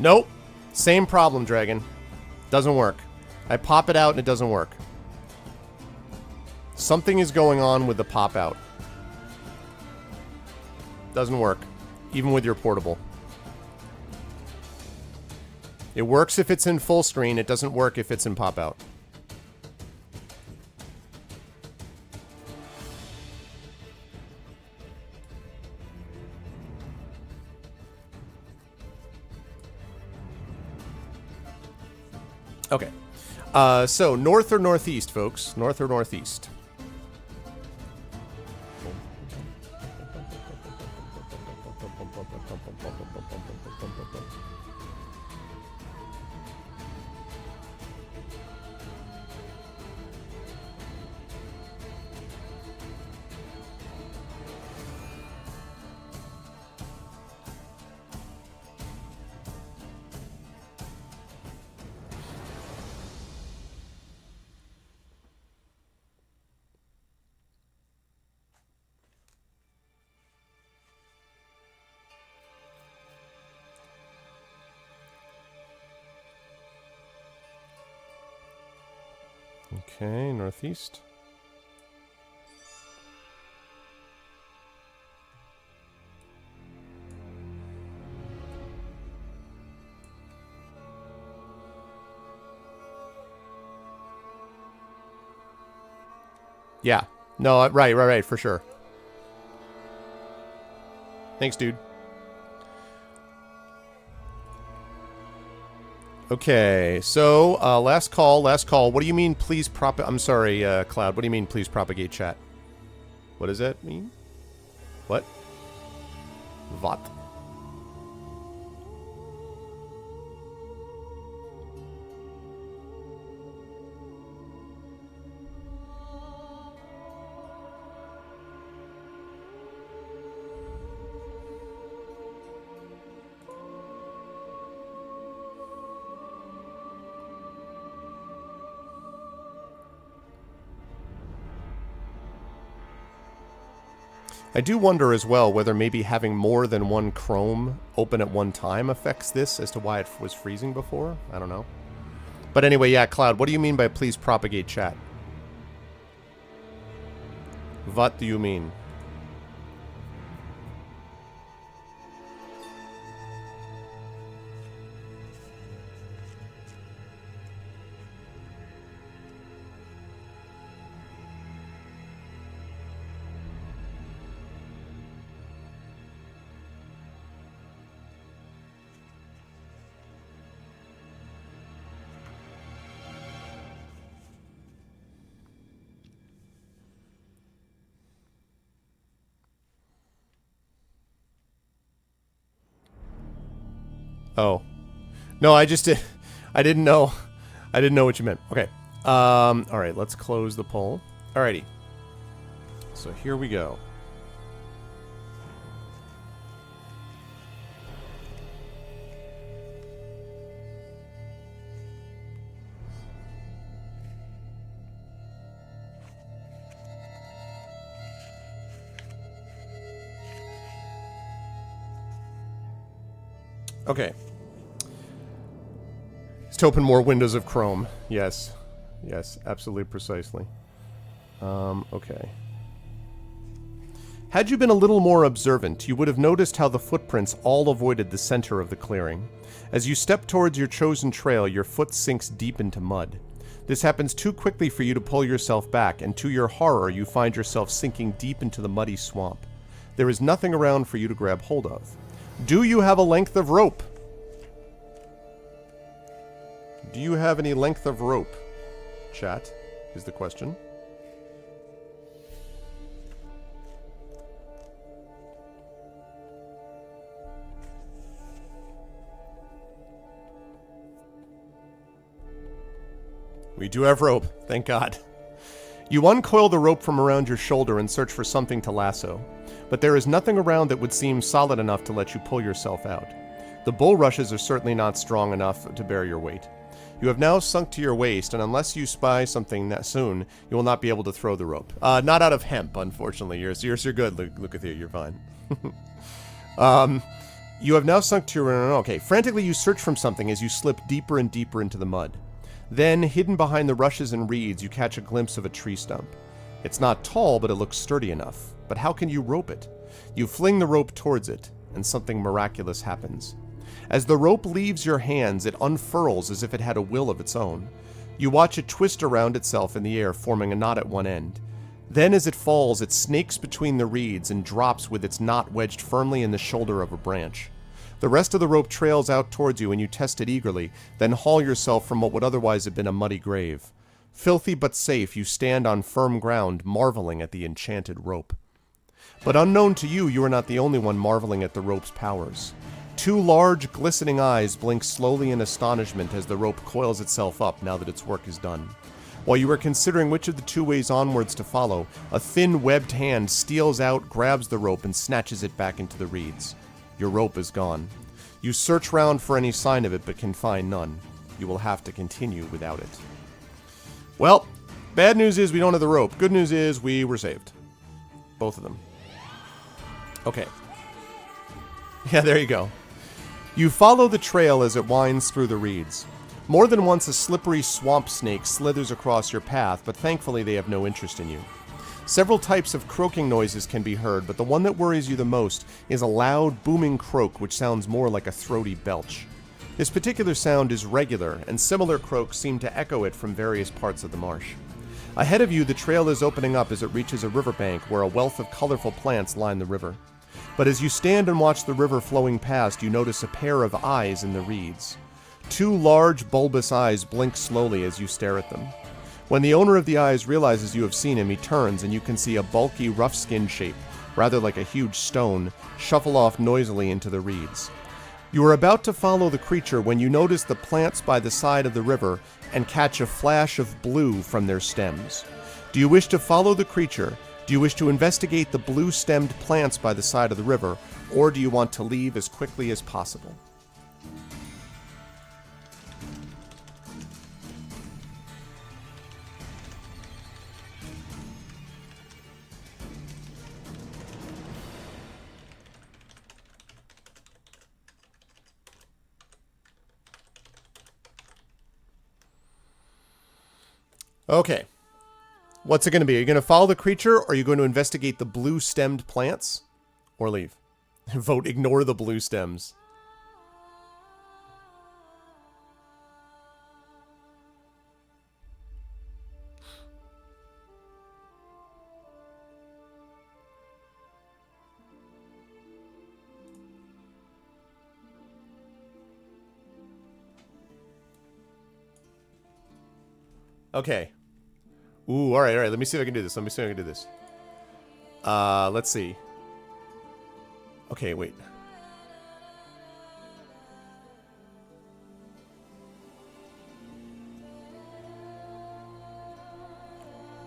Nope. Same problem, Dragon. Doesn't work. I pop it out and it doesn't work. Something is going on with the pop out. Doesn't work. Even with your portable. It works if it's in full screen. It doesn't work if it's in pop out. Okay. So, north or northeast, folks? North or northeast? Okay, northeast. Yeah. No, right, for sure. Thanks, dude. Okay, so, last call. What do you mean, please I'm sorry, Cloud. What do you mean, please propagate chat? What does that mean? What? What? I do wonder as well whether maybe having more than one Chrome open at one time affects this as to why it was freezing before. I don't know. But anyway, yeah, Cloud, what do you mean by please propagate chat? What do you mean? Oh. No, I just did. I didn't know. I didn't know what you meant. Okay. Alright, let's close the poll. Alrighty. So here we go. Okay. To open more windows of Chrome. Yes. Yes, absolutely precisely. Okay. Had you been a little more observant, you would have noticed how the footprints all avoided the center of the clearing. As you step towards your chosen trail, your foot sinks deep into mud. This happens too quickly for you to pull yourself back, and to your horror, you find yourself sinking deep into the muddy swamp. There is nothing around for you to grab hold of. Do you have a length of rope? Do you have any length of rope? Chat, is the question. We do have rope, thank God. You uncoil the rope from around your shoulder and search for something to lasso, but there is nothing around that would seem solid enough to let you pull yourself out. The bulrushes are certainly not strong enough to bear your weight. You have now sunk to your waist, and unless you spy something soon, you will not be able to throw the rope. Not out of hemp, unfortunately. You're good. Look at you. You're fine. You have now sunk to your... Okay. Frantically, you search for something as you slip deeper and deeper into the mud. Then, hidden behind the rushes and reeds, you catch a glimpse of a tree stump. It's not tall, but it looks sturdy enough. But how can you rope it? You fling the rope towards it, and something miraculous happens. As the rope leaves your hands, it unfurls as if it had a will of its own. You watch it twist around itself in the air, forming a knot at one end. Then, as it falls, it snakes between the reeds and drops with its knot wedged firmly in the shoulder of a branch. The rest of the rope trails out towards you and you test it eagerly, then haul yourself from what would otherwise have been a muddy grave. Filthy but safe, you stand on firm ground, marveling at the enchanted rope. But unknown to you, you are not the only one marveling at the rope's powers. Two large, glistening eyes blink slowly in astonishment as the rope coils itself up now that its work is done. While you are considering which of the two ways onwards to follow, a thin, webbed hand steals out, grabs the rope, and snatches it back into the reeds. Your rope is gone. You search round for any sign of it, but can find none. You will have to continue without it. Well, bad news is we don't have the rope. Good news is we were saved. Both of them. Okay. Yeah, there you go. You follow the trail as it winds through the reeds. More than once a slippery swamp snake slithers across your path, but thankfully they have no interest in you. Several types of croaking noises can be heard, but the one that worries you the most is a loud, booming croak which sounds more like a throaty belch. This particular sound is regular, and similar croaks seem to echo it from various parts of the marsh. Ahead of you, the trail is opening up as it reaches a riverbank where a wealth of colorful plants line the river. But as you stand and watch the river flowing past, you notice a pair of eyes in the reeds. Two large, bulbous eyes blink slowly as you stare at them. When the owner of the eyes realizes you have seen him, he turns and you can see a bulky, rough-skinned shape, rather like a huge stone, shuffle off noisily into the reeds. You are about to follow the creature when you notice the plants by the side of the river and catch a flash of blue from their stems. Do you wish to follow the creature? Do you wish to investigate the blue-stemmed plants by the side of the river, or do you want to leave as quickly as possible? Okay. What's it going to be? Are you going to follow the creature, or are you going to investigate the blue-stemmed plants? Or leave? Vote ignore the blue stems. Okay. Ooh, alright, alright. Let me see if I can do this. Let me see if I can do this. Let's see. Okay, wait.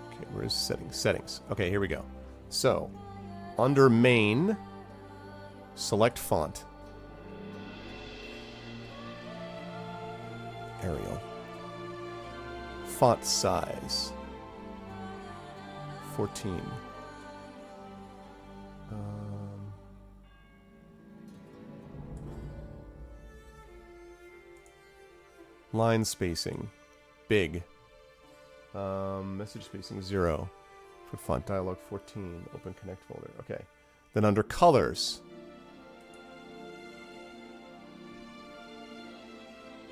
Okay, where's settings? Settings. Okay, here we go. So, under main, select font. Arial. Font size. 14. Line spacing. Big. Message spacing 0. For font dialog 14. Open connect folder. Okay. Then under colors.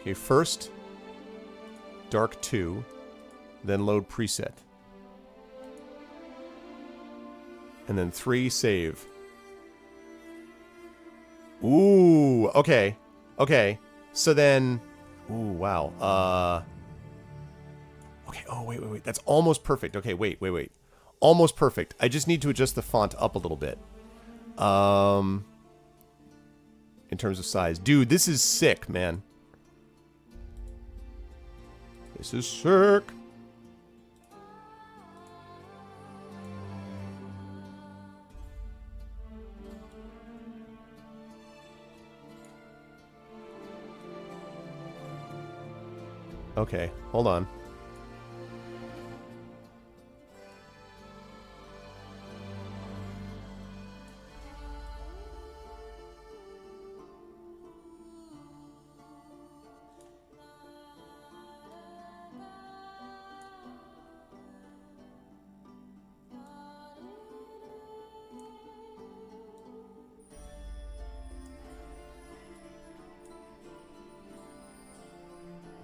Okay, first dark 2, then load preset. And then 3 save. Ooh, okay. Okay. So then ooh, wow. Okay, oh wait. That's almost perfect. Okay, wait. Almost perfect. I just need to adjust the font up a little bit. In terms of size. Dude, this is sick, man. This is sick. Okay, hold on.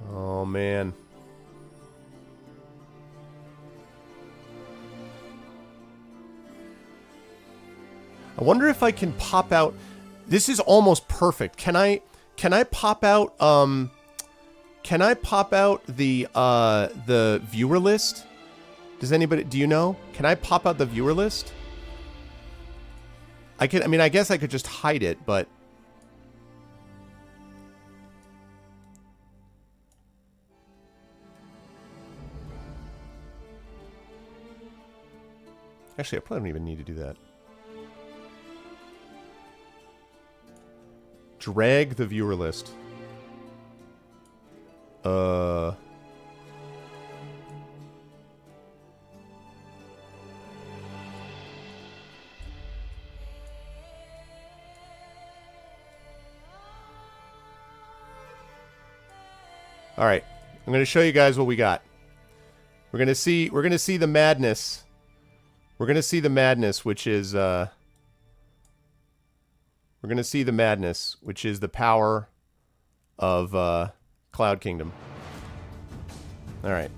Oh, man. I wonder if I can pop out... This is almost perfect. Can I pop out, can I pop out the viewer list? Does anybody... Do you know? Can I pop out the viewer list? I mean, I guess I could just hide it, but... Actually, I probably don't even need to do that. Drag the viewer list. All right. I'm going to show you guys what we got. We're going to see the madness. We're going to see the madness, which is we're going to see the madness, which is the power of Cloud Kingdom. All right.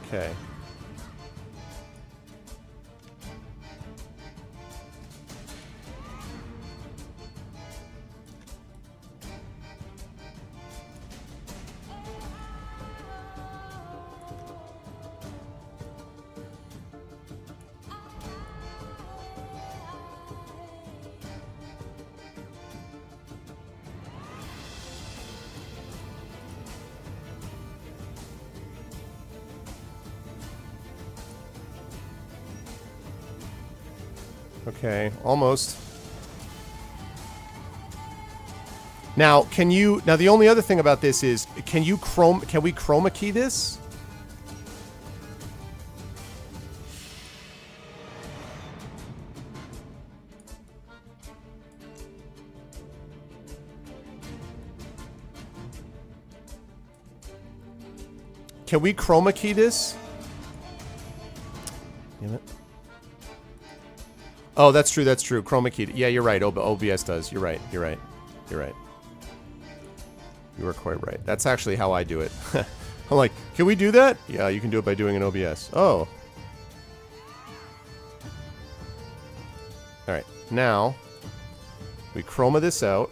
Okay. Okay, almost. Now, can you... Now, the only other thing about this is, can we chroma key this? Can we chroma key this? Damn it. Oh, that's true, that's true. Chroma key. Yeah, you're right. OBS does. You're right, you're right. You're right. You are quite right. That's actually how I do it. I'm like, can we do that? Yeah, you can do it by doing an OBS. Oh. Alright, now we chroma this out.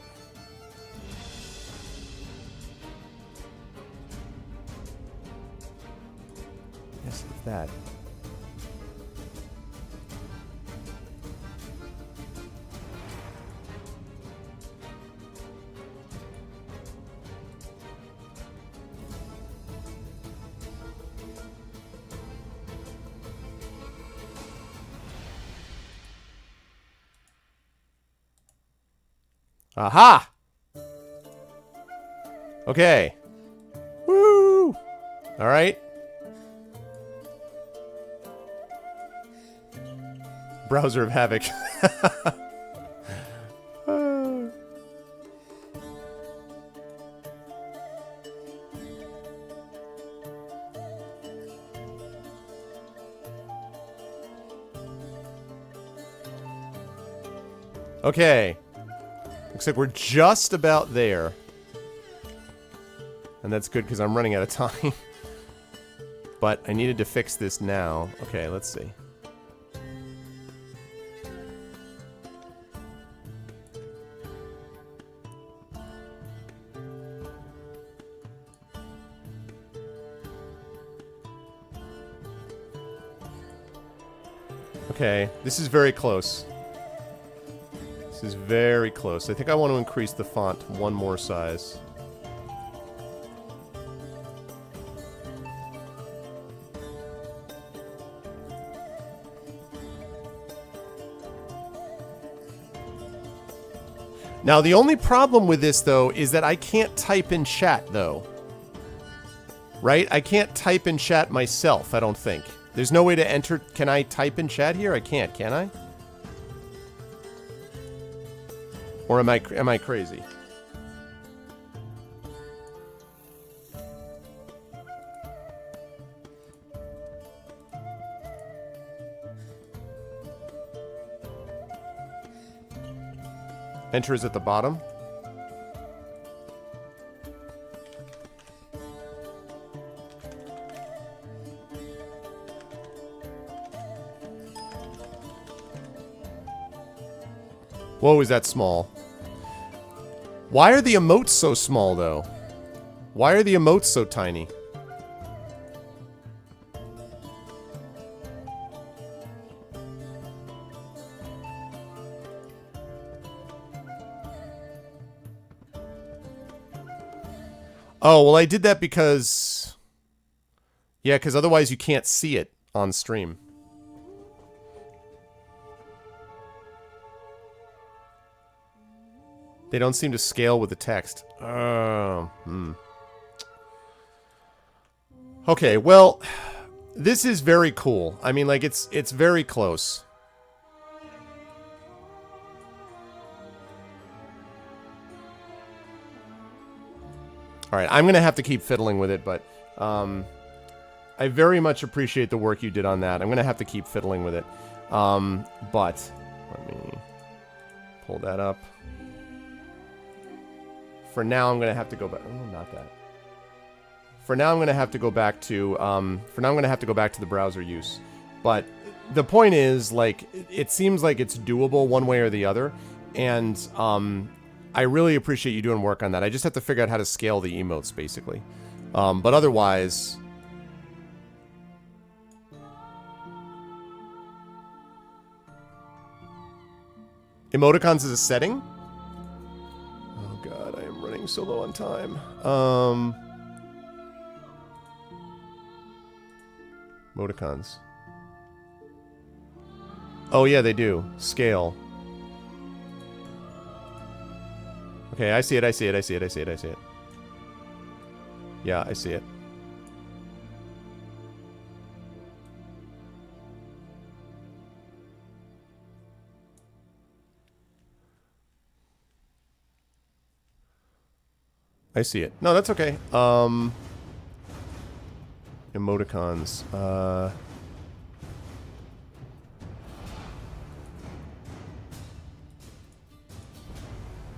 Yes, it's that. Aha! Okay. Woo! Alright. Browser of Havoc. Okay. Looks like we're just about there. And that's good because I'm running out of time. But I needed to fix this now. Okay, let's see. Okay, this is very close. This is very close. I think I want to increase the font one more size. Now, the only problem with this, though, is that I can't type in chat, though. Right? I can't type in chat myself, I don't think. There's no way to enter... Can I type in chat here? I can't, can I? Or am I crazy? Enter is at the bottom. Whoa, is that small? Why are the emotes so small, though? Why are the emotes so tiny? Oh, well, I did that because... Yeah, because otherwise you can't see it on stream. They don't seem to scale with the text. Oh, Okay, well, this is very cool. I mean, like, it's very close. Alright, I'm gonna have to keep fiddling with it, but, I very much appreciate the work you did on that. I'm gonna have to keep fiddling with it. But, let me pull that up. For now, I'm gonna have to go back. Oh, not that. For now, I'm gonna have to go back to. The browser use. But the point is, like, it seems like it's doable one way or the other, and I really appreciate you doing work on that. I just have to figure out how to scale the emotes, basically. But otherwise, emoticons is a setting. God, I am running so low on time. Emoticons. Oh yeah, they do. Scale. Okay, I see it, I see it, I see it, I see it, I see it. Yeah, I see it. I see it. No, that's okay. emoticons.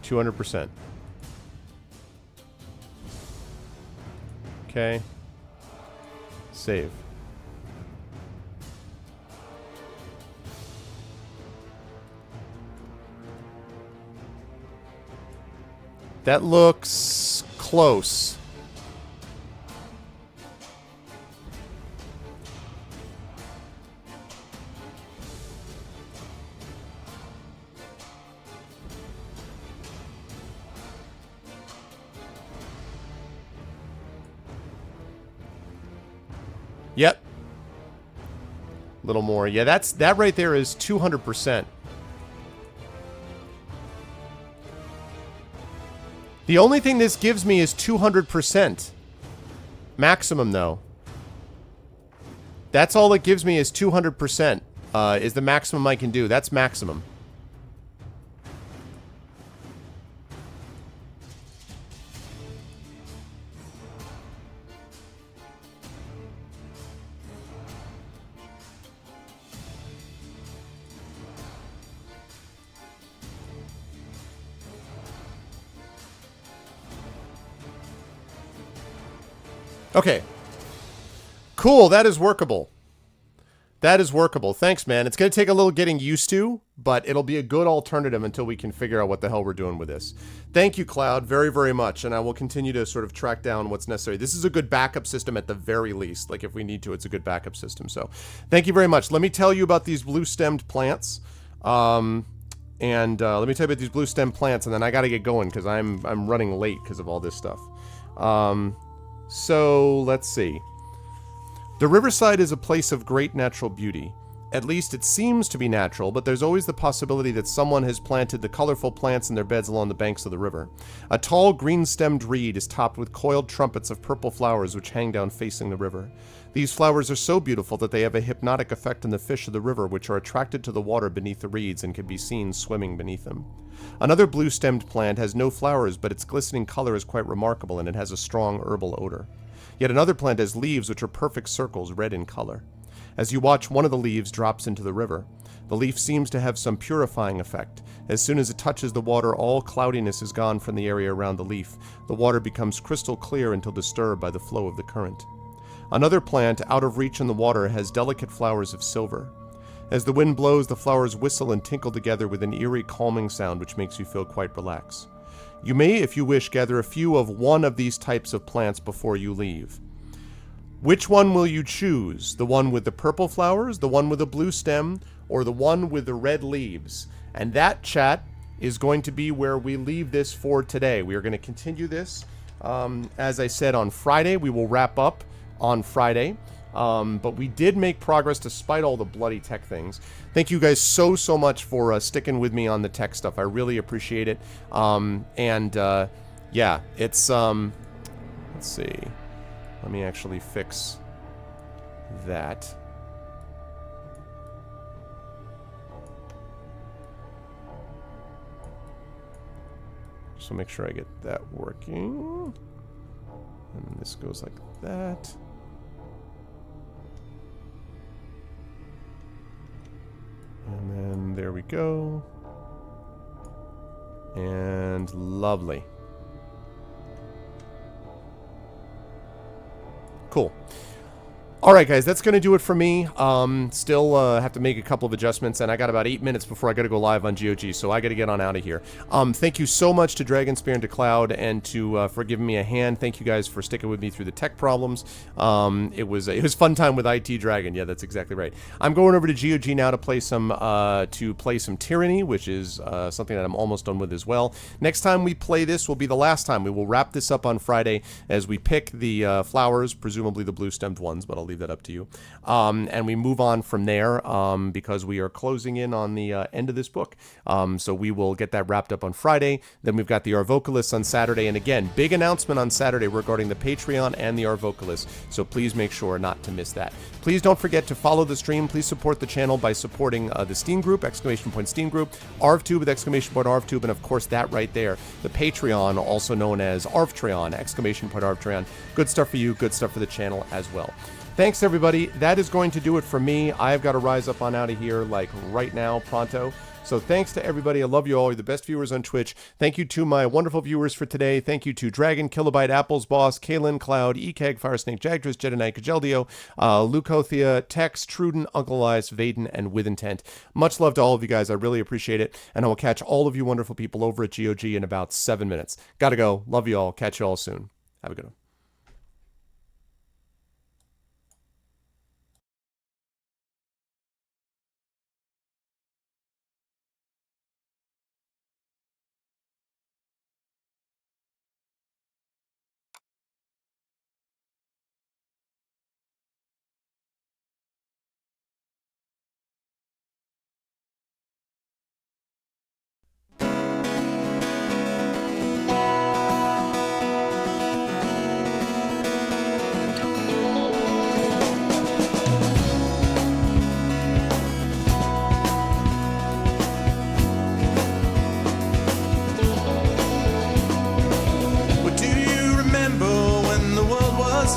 200%. Okay. Save. That looks close. Yep. A little more. Yeah, that right there is 200%. The only thing this gives me is 200%. Maximum, though. That's all it gives me is 200%. Is the maximum I can do. That's maximum. Okay. Cool, that is workable. That is workable. Thanks, man. It's going to take a little getting used to, but it'll be a good alternative until we can figure out what the hell we're doing with this. Thank you, Cloud, very, very much, and I will continue to sort of track down what's necessary. This is a good backup system at the very least. Like, if we need to, it's a good backup system. So, thank you very much. Let me tell you about these blue-stemmed plants. Let me tell you about these blue-stemmed plants, and then I got to get going because I'm running late because of all this stuff. So, let's see. The riverside is a place of great natural beauty. At least it seems to be natural, but there's always the possibility that someone has planted the colorful plants in their beds along the banks of the river. A tall, green-stemmed reed is topped with coiled trumpets of purple flowers which hang down facing the river. These flowers are so beautiful that they have a hypnotic effect on the fish of the river, which are attracted to the water beneath the reeds and can be seen swimming beneath them. Another blue-stemmed plant has no flowers, but its glistening color is quite remarkable, and it has a strong herbal odor. Yet another plant has leaves which are perfect circles, red in color. As you watch, one of the leaves drops into the river. The leaf seems to have some purifying effect. As soon as it touches the water, all cloudiness is gone from the area around the leaf. The water becomes crystal clear until disturbed by the flow of the current. Another plant, out of reach in the water, has delicate flowers of silver. As the wind blows, the flowers whistle and tinkle together with an eerie, calming sound which makes you feel quite relaxed. You may, if you wish, gather a few of one of these types of plants before you leave. Which one will you choose? The one with the purple flowers, the one with the blue stem, or the one with the red leaves? And that, chat, is going to be where we leave this for today. We are going to continue this, as I said, on Friday. We will wrap up on Friday. But we did make progress despite all the bloody tech things. Thank you guys so much for sticking with me on the tech stuff. I really appreciate it. Yeah, it's, let's see. Let me actually fix that. So make sure I get that working. And this goes like that. And then there we go. And lovely. Cool. Alright guys, that's going to do it for me. Still have to make a couple of adjustments, and I got about 8 minutes before I got to go live on GOG, so I got to get on out of here. Thank you so much to Dragonspear and to Cloud, and to for giving me a hand. Thank you guys for sticking with me through the tech problems. It was fun time with IT Dragon. Yeah, that's exactly right. I'm going over to GOG now to play some Tyranny, which is something that I'm almost done with as well. Next time we play this will be the last time. We will wrap this up on Friday as we pick the flowers, presumably the blue-stemmed ones, but I'll leave that up to you. And we move on from there because we are closing in on the end of this book. So we will get that wrapped up on Friday. Then we've got the Arvocalist on Saturday. And again, big announcement on Saturday regarding the Patreon and the Arvocalist. So please make sure not to miss that. Please don't forget to follow the stream. Please support the channel by supporting the Steam group, ! Steam group, ArvTube with ! ArvTube, and of course that right there, the Patreon, also known as Arvtreon, ! Arvtreon. Good stuff for you, good stuff for the channel as well. Thanks, everybody. That is going to do it for me. I've got to rise up on out of here, like right now, pronto. So thanks to everybody. I love you all. You're the best viewers on Twitch. Thank you to my wonderful viewers for today. Thank you to Dragon, Kilobyte, Apple's Boss, Kaylin, Cloud, Ekeg, Firesnake, Jagdris, Jedinite, Kajeldio, Lucothea, Tex, Truden, Uncle Elias, Vaden, and With Intent. Much love to all of you guys. I really appreciate it. And I will catch all of you wonderful people over at GOG in about 7 minutes. Gotta go. Love you all. Catch you all soon. Have a good one.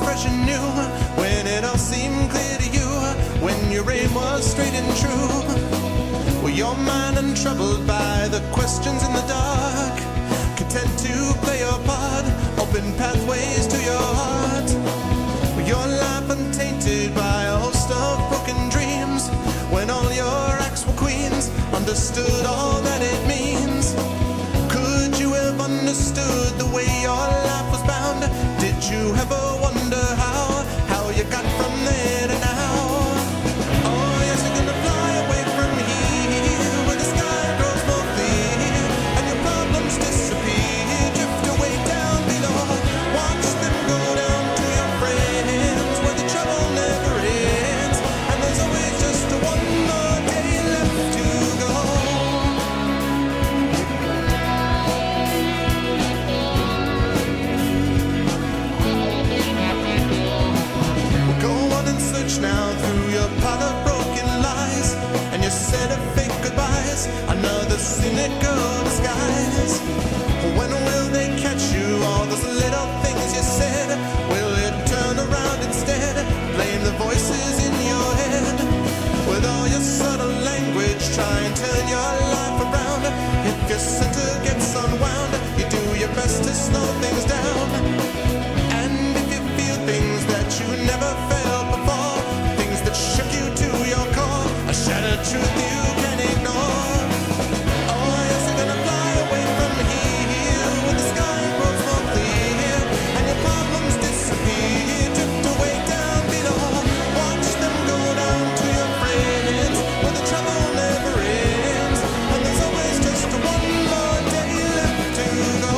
Fresh and new, when it all seemed clear to you, when your aim was straight and true. Were your mind untroubled by the questions in the dark, content to play your part, open pathways to your heart? Were your life untainted by a host of broken dreams, when all your acts were queens, understood all that it means? Could you have understood the way your life was bound? Did you ever wonder how you got from there to now? Oh yes, you're gonna fly away from here, where the sky grows more clear, and your problems disappear, drift away down below. Watch them go down to your friends, where the trouble never ends, and there's always just one more day left to go. Search now through your pile of broken lies, and your set of fake goodbyes, another cynical disguise. When will they catch you? All those little things you said, will it turn around instead? Blame the voices in your head. With all your subtle language, try and turn your life around. If your center gets unwound, you do your best to slow things down. And if you feel things that you never felt before, things that shook you to your core, a shattered truth you can't ignore. Oh yes, you're gonna fly away from here, where the sky grows more clear, and your problems disappear, drift away down below. Watch them go down to your friends, where the trouble never ends, and there's always just one more day left to go.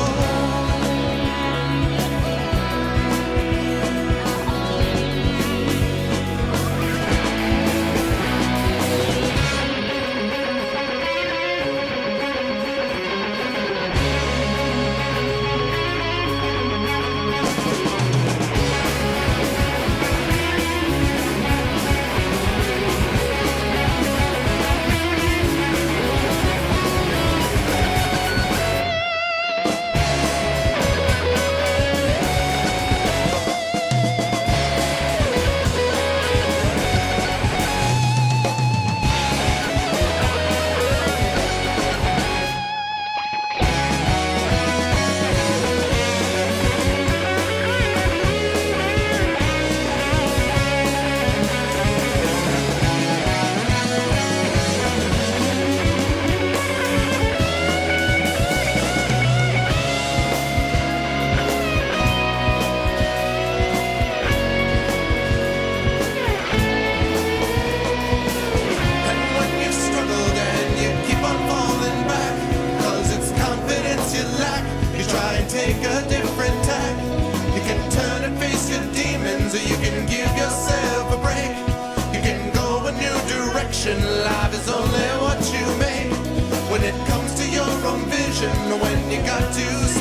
Life is only what you make. When it comes to your own vision, when you got to